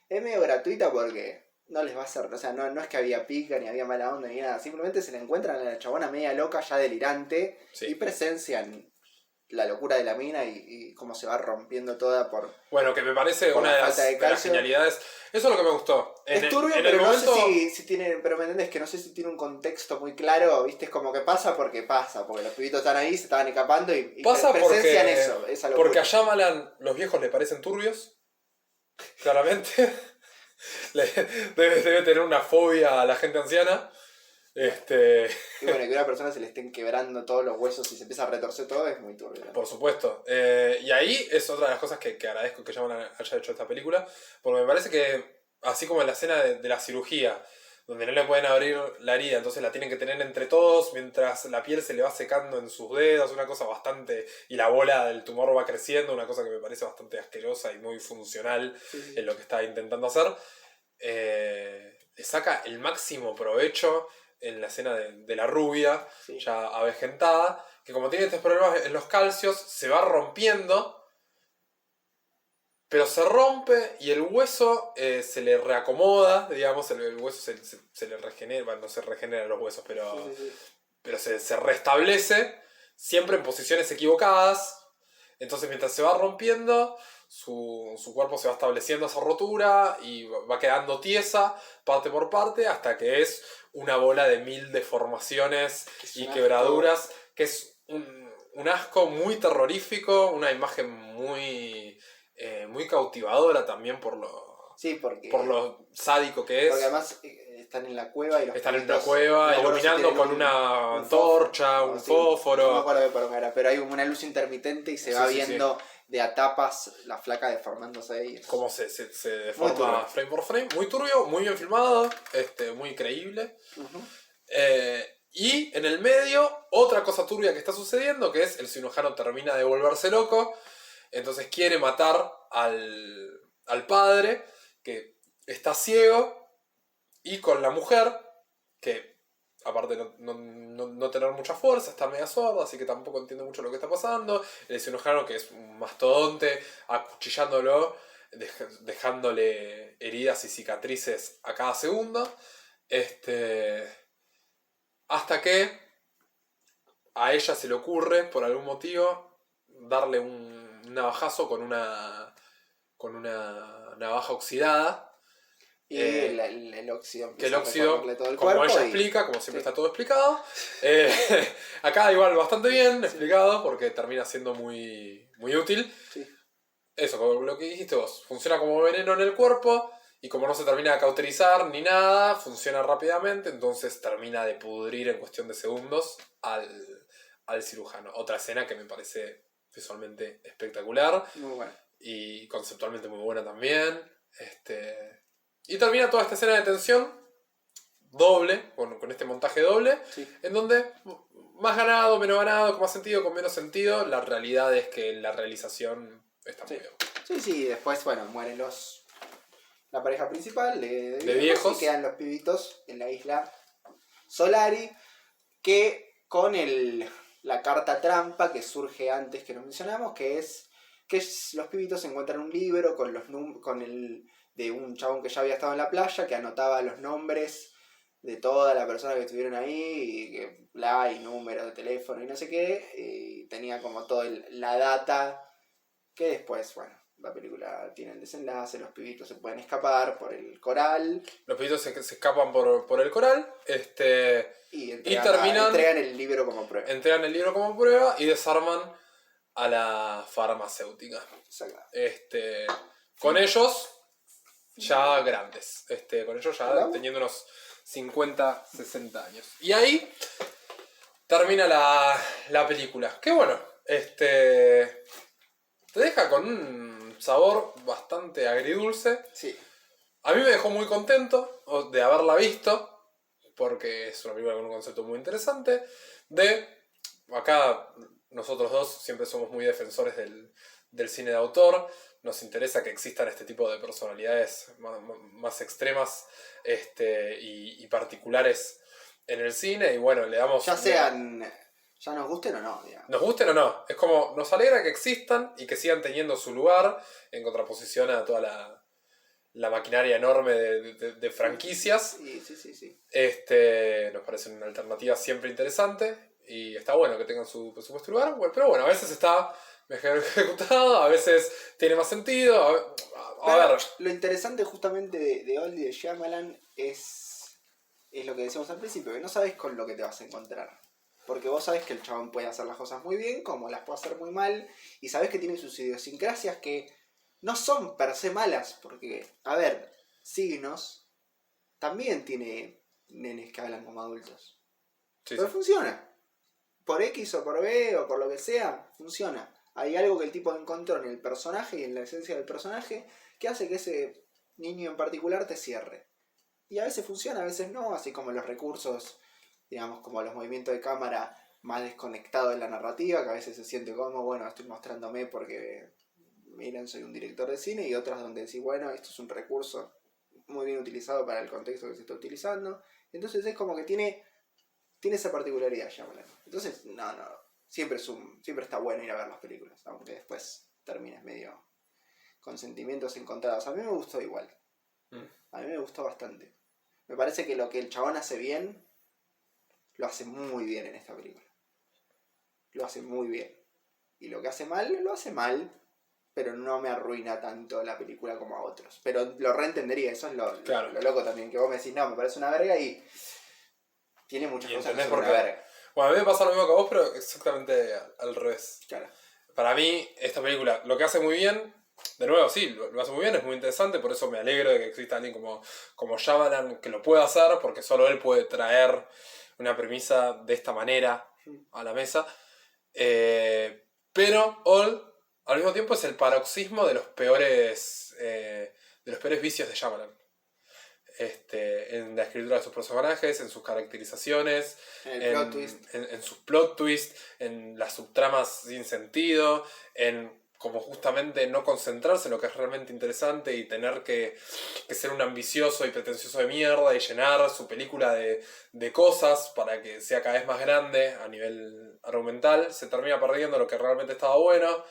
medio gratuita porque no les va a hacer, o sea, no es que había pica ni había mala onda ni nada, simplemente se le encuentran a la chabona media loca, ya delirante, y presencian la locura de la mina y cómo se va rompiendo toda por... Bueno, que me parece una de las genialidades. Eso es lo que me gustó. Es turbio, pero no sé si tiene... Pero me entendés que no sé si tiene un contexto muy claro, ¿viste? Es como que pasa, porque los pibitos están ahí, se estaban escapando y pasa presencian eso, esa locura. Porque a Shyamalan los viejos le parecen turbios, claramente. debe tener una fobia a la gente anciana. Y bueno, que a una persona se le estén quebrando todos los huesos y se empieza a retorcer todo es muy turbio, ¿no? Por supuesto. Y ahí es otra de las cosas que agradezco que Shyamalan haya hecho esta película, porque me parece que, así como en la escena de la cirugía, donde no le pueden abrir la herida, entonces la tienen que tener entre todos mientras la piel se le va secando en sus dedos, una cosa bastante... Y la bola del tumor va creciendo, una cosa que me parece bastante asquerosa y muy funcional en lo que está intentando hacer. Le saca el máximo provecho en la escena de la rubia, ya avejentada, que como tiene estos problemas en los calcios, se va rompiendo pero se rompe y el hueso se le reacomoda, digamos, el hueso se le regenera, bueno, no se regeneran los huesos, Sí, sí, sí. pero se restablece, siempre en posiciones equivocadas. Entonces mientras se va rompiendo, su cuerpo se va estableciendo esa rotura y va quedando tiesa parte por parte hasta que es una bola de 1000 deformaciones Es y un quebraduras, que es un asco muy terrorífico, una imagen muy cautivadora también Sí, por lo sádico que porque es. además están en la cueva y los Están en una pibitos, no cueva me acuerdo si iluminando tienen con una un fósforo, antorcha, o un sí, no me fósforo. acuerdo qué poronga era, pero hay una luz intermitente y se Sí, va sí, sí. viendo de a tapas la flaca deformándose y Cómo se muy deforma turbio. frame por frame. Muy turbio, muy bien filmado, muy creíble. Ujú. Y en el medio, otra cosa turbia que está sucediendo, que es el cirujano termina de volverse loco, entonces quiere matar al padre, que está ciego, y con la mujer, que aparte de no tener mucha fuerza, está media sorda, así que tampoco entiende mucho lo que está pasando. El cirujano, que es un mastodonte, acuchillándolo, dejándole heridas y cicatrices a cada segundo. Hasta que a ella se le ocurre, por algún motivo, darle un navajazo con una navaja oxidada. Y el óxido Que el empieza a óxido, recorrerle todo el como cuerpo ella y explica, como siempre sí, está todo explicado, eh, acá igual bastante bien sí, explicado porque termina siendo muy útil. sí. Eso, como lo que dijiste vos, funciona como veneno en el cuerpo y como no se termina de cauterizar ni nada, funciona rápidamente, entonces termina de pudrir en cuestión de segundos al cirujano. Otra escena que me parece visualmente espectacular Muy bueno. y conceptualmente muy buena también. Y termina toda esta escena de tensión doble, con este montaje doble, Sí. en donde más ganado, menos ganado, con más sentido, con menos sentido, la realidad es que la realización está muy Sí. bien. Sí, sí, después, bueno, mueren la pareja principal De viejos y viejos, quedan los pibitos en la isla Solari, que con la carta trampa que surge antes que nos mencionamos, los pibitos encuentran un libro con de un chabón que ya había estado en la playa, que anotaba los nombres de todas las personas que estuvieron ahí, y números de teléfono y no sé qué, y tenía como toda la data que después, bueno, la película tiene el desenlace, los pibitos se pueden escapar por el coral los pibitos se escapan por el coral, y y terminan, entregan el libro como prueba. entregan el libro como prueba y desarman a la farmacéutica. Exacto. Con ellos ya grandes, con ellos ya ¿Hablamos? teniendo unos 50, 60 años. Y ahí termina la película. Que bueno, te deja con un sabor bastante agridulce. Sí. A mí me dejó muy contento de haberla visto, porque es una película con un concepto muy interesante. Acá nosotros dos siempre somos muy defensores del cine de autor. Nos interesa que existan este tipo de personalidades más extremas y particulares en el cine. Y bueno, le damos... Ya nos gusten o no, digamos. Nos gusten o no. Es como, nos alegra que existan y que sigan teniendo su lugar en contraposición a toda la maquinaria enorme de franquicias. Sí. Nos parece una alternativa siempre interesante y está bueno que tengan su supuesto lugar, pero bueno, a veces está mejor ejecutado, a veces tiene más sentido. A Pero ver, lo interesante justamente de Oldie de Shyamalan es lo que decíamos al principio, que no sabes con lo que te vas a encontrar. Porque vos sabés que el chabón puede hacer las cosas muy bien, como las puede hacer muy mal, y sabés que tiene sus idiosincrasias que no son per se malas, porque, a ver, Signos también tiene nenes que hablan como adultos. sí, Pero sí. funciona. Por X o por B o por lo que sea, funciona. Hay algo que el tipo encontró en el personaje y en la esencia del personaje que hace que ese niño en particular te cierre. Y a veces funciona, a veces no, así como los recursos, digamos, como los movimientos de cámara más desconectados de la narrativa, que a veces se siente como, bueno, estoy mostrándome porque, miren, soy un director de cine, y otras donde decís, bueno, esto es un recurso muy bien utilizado para el contexto que se está utilizando. Entonces es como que tiene esa particularidad, Shyamalan. Entonces, siempre está bueno ir a ver las películas, aunque después termines medio con sentimientos encontrados. A mí me gustó igual. Mm. A mí me gustó bastante. Me parece que lo que el chabón hace bien, lo hace muy bien en esta película. Lo hace muy bien. Y lo que hace mal, lo hace mal, pero no me arruina tanto la película como a otros. Pero lo reentendería, eso es Claro. lo loco también, que vos me decís, no, me parece una verga y tiene muchas Y cosas que entendés son por una qué. verga. Bueno, a mí me pasa lo mismo que a vos, pero exactamente al revés. Claro. Para mí, esta película lo que hace muy bien, de nuevo, sí, lo hace muy bien, es muy interesante, por eso me alegro de que exista alguien como Shyamalan que lo pueda hacer, porque solo él puede traer una premisa de esta manera a la mesa. Pero All, al mismo tiempo, es el paroxismo de los peores vicios de Shyamalan. En la escritura de sus personajes, en sus caracterizaciones, Plot twist. en sus plot twists, en las subtramas sin sentido, en como justamente no concentrarse en lo que es realmente interesante y tener que ser un ambicioso y pretencioso de mierda y llenar su película de cosas para que sea cada vez más grande a nivel argumental, se termina perdiendo lo que realmente estaba bueno.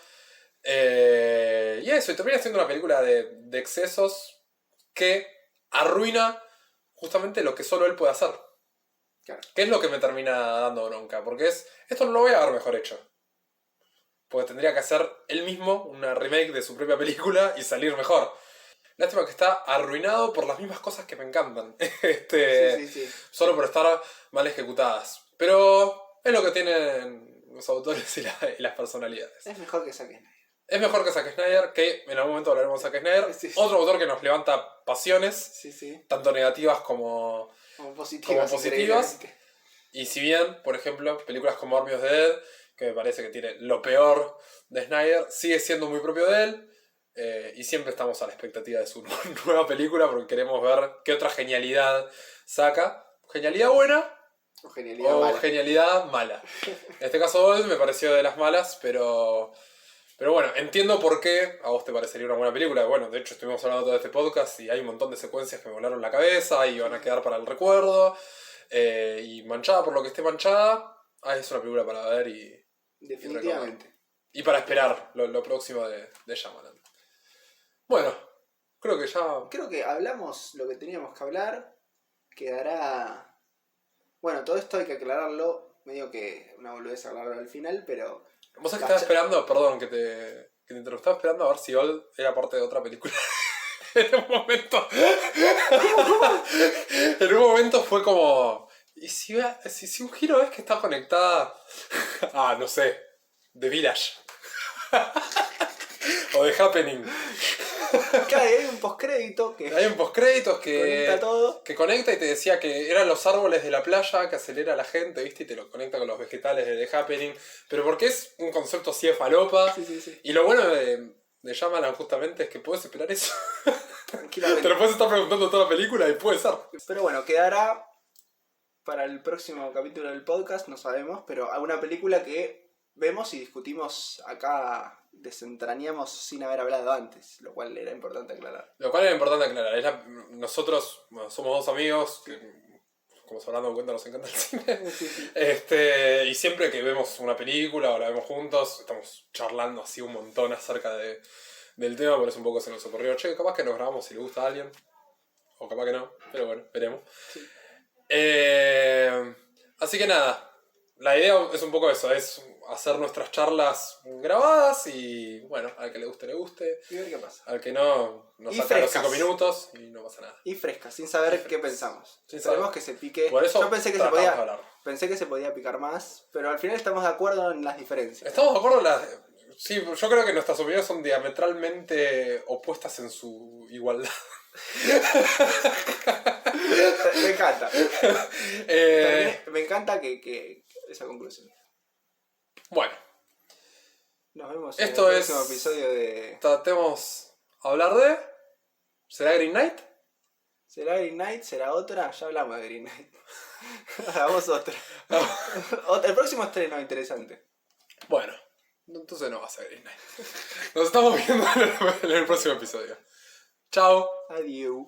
Y eso, y termina siendo una película de excesos que arruina justamente lo que solo él puede hacer. Claro. ¿Qué es lo que me termina dando bronca? Porque esto no lo voy a haber mejor hecho. Porque tendría que hacer él mismo una remake de su propia película y salir mejor. Lástima que está arruinado por las mismas cosas que me encantan. Sí. Solo por estar mal ejecutadas. Pero es lo que tienen los autores y las personalidades. Es mejor que Zack Snyder. Es mejor que Zack Snyder, que en algún momento hablaremos de Zack Snyder. Sí. Otro autor que nos levanta pasiones, Sí. tanto negativas como positivas. positivas. Y si bien, por ejemplo, películas como Army of the Dead, que me parece que tiene lo peor de Snyder, sigue siendo muy propio de él. Y siempre estamos a la expectativa de su nueva película porque queremos ver qué otra genialidad saca. ¿Genialidad buena? O genialidad mala. En este caso, Old me pareció de las malas, pero bueno, entiendo por qué a vos te parecería una buena película. Bueno, de hecho estuvimos hablando todo este podcast y hay un montón de secuencias que me volaron la cabeza y van a quedar para el recuerdo. Y manchada por lo que esté manchada, es una película para ver y definitivamente. Y para esperar lo próximo de Shyamalan. Bueno, creo que ya... Creo que hablamos lo que teníamos que hablar. Quedará... Bueno, todo esto hay que aclararlo. Medio que una boludez hablarlo al final, pero... Vos sabés que estaba esperando, perdón que te interrumpa, estaba esperando a ver si Old era parte de otra película. En un momento... En un momento fue como... ¿Y si un giro es que está conectada? No sé. The Village. O The Happening. Claro, hay un postcrédito que... Hay un postcréditos conecta todo. Que conecta y te decía que eran los árboles de la playa que acelera a la gente, ¿viste? Y te lo conecta con los vegetales de The Happening. Pero porque es un concepto así de falopa. Sí. Y lo bueno de Shyamalan justamente es que puedes esperar eso. Tranquilamente. Te lo puedes estar preguntando toda la película y puede ser. Pero bueno, quedará para el próximo capítulo del podcast, no sabemos, pero alguna película que vemos y discutimos acá, desentrañamos sin haber hablado antes, lo cual era importante aclarar. Nosotros somos dos amigos que, como se habrán dado cuenta, nos encanta el cine. Sí. Y siempre que vemos una película o la vemos juntos, estamos charlando así un montón acerca del tema, por eso un poco se nos ocurrió, che, capaz que nos grabamos si le gusta a alguien, o capaz que no, pero bueno, veremos. Sí. Así que nada, la idea es un poco eso, es hacer nuestras charlas grabadas y bueno, al que le guste. Y ver qué pasa. Al que no, nos Y saca los frescas. 5 minutos y no pasa nada. Y fresca, sin saber qué pensamos. Sin Sabemos saber. que se pique. Por eso Yo pensé que se podía picar más, pero al final estamos de acuerdo en las diferencias. Estamos de acuerdo sí, yo creo que nuestras opiniones son diametralmente opuestas en su igualdad. Me encanta. Me encanta que esa conclusión. Bueno. Nos vemos Esto en el próximo episodio de... Tratemos de hablar de... ¿Será Green Knight? ¿Será Green Knight? ¿Será otra? Ya hablamos de Green Knight. Hagamos otra. El próximo estreno interesante. Bueno, entonces no va a ser Green Knight. Nos estamos viendo en el próximo episodio. Chao. Adiós.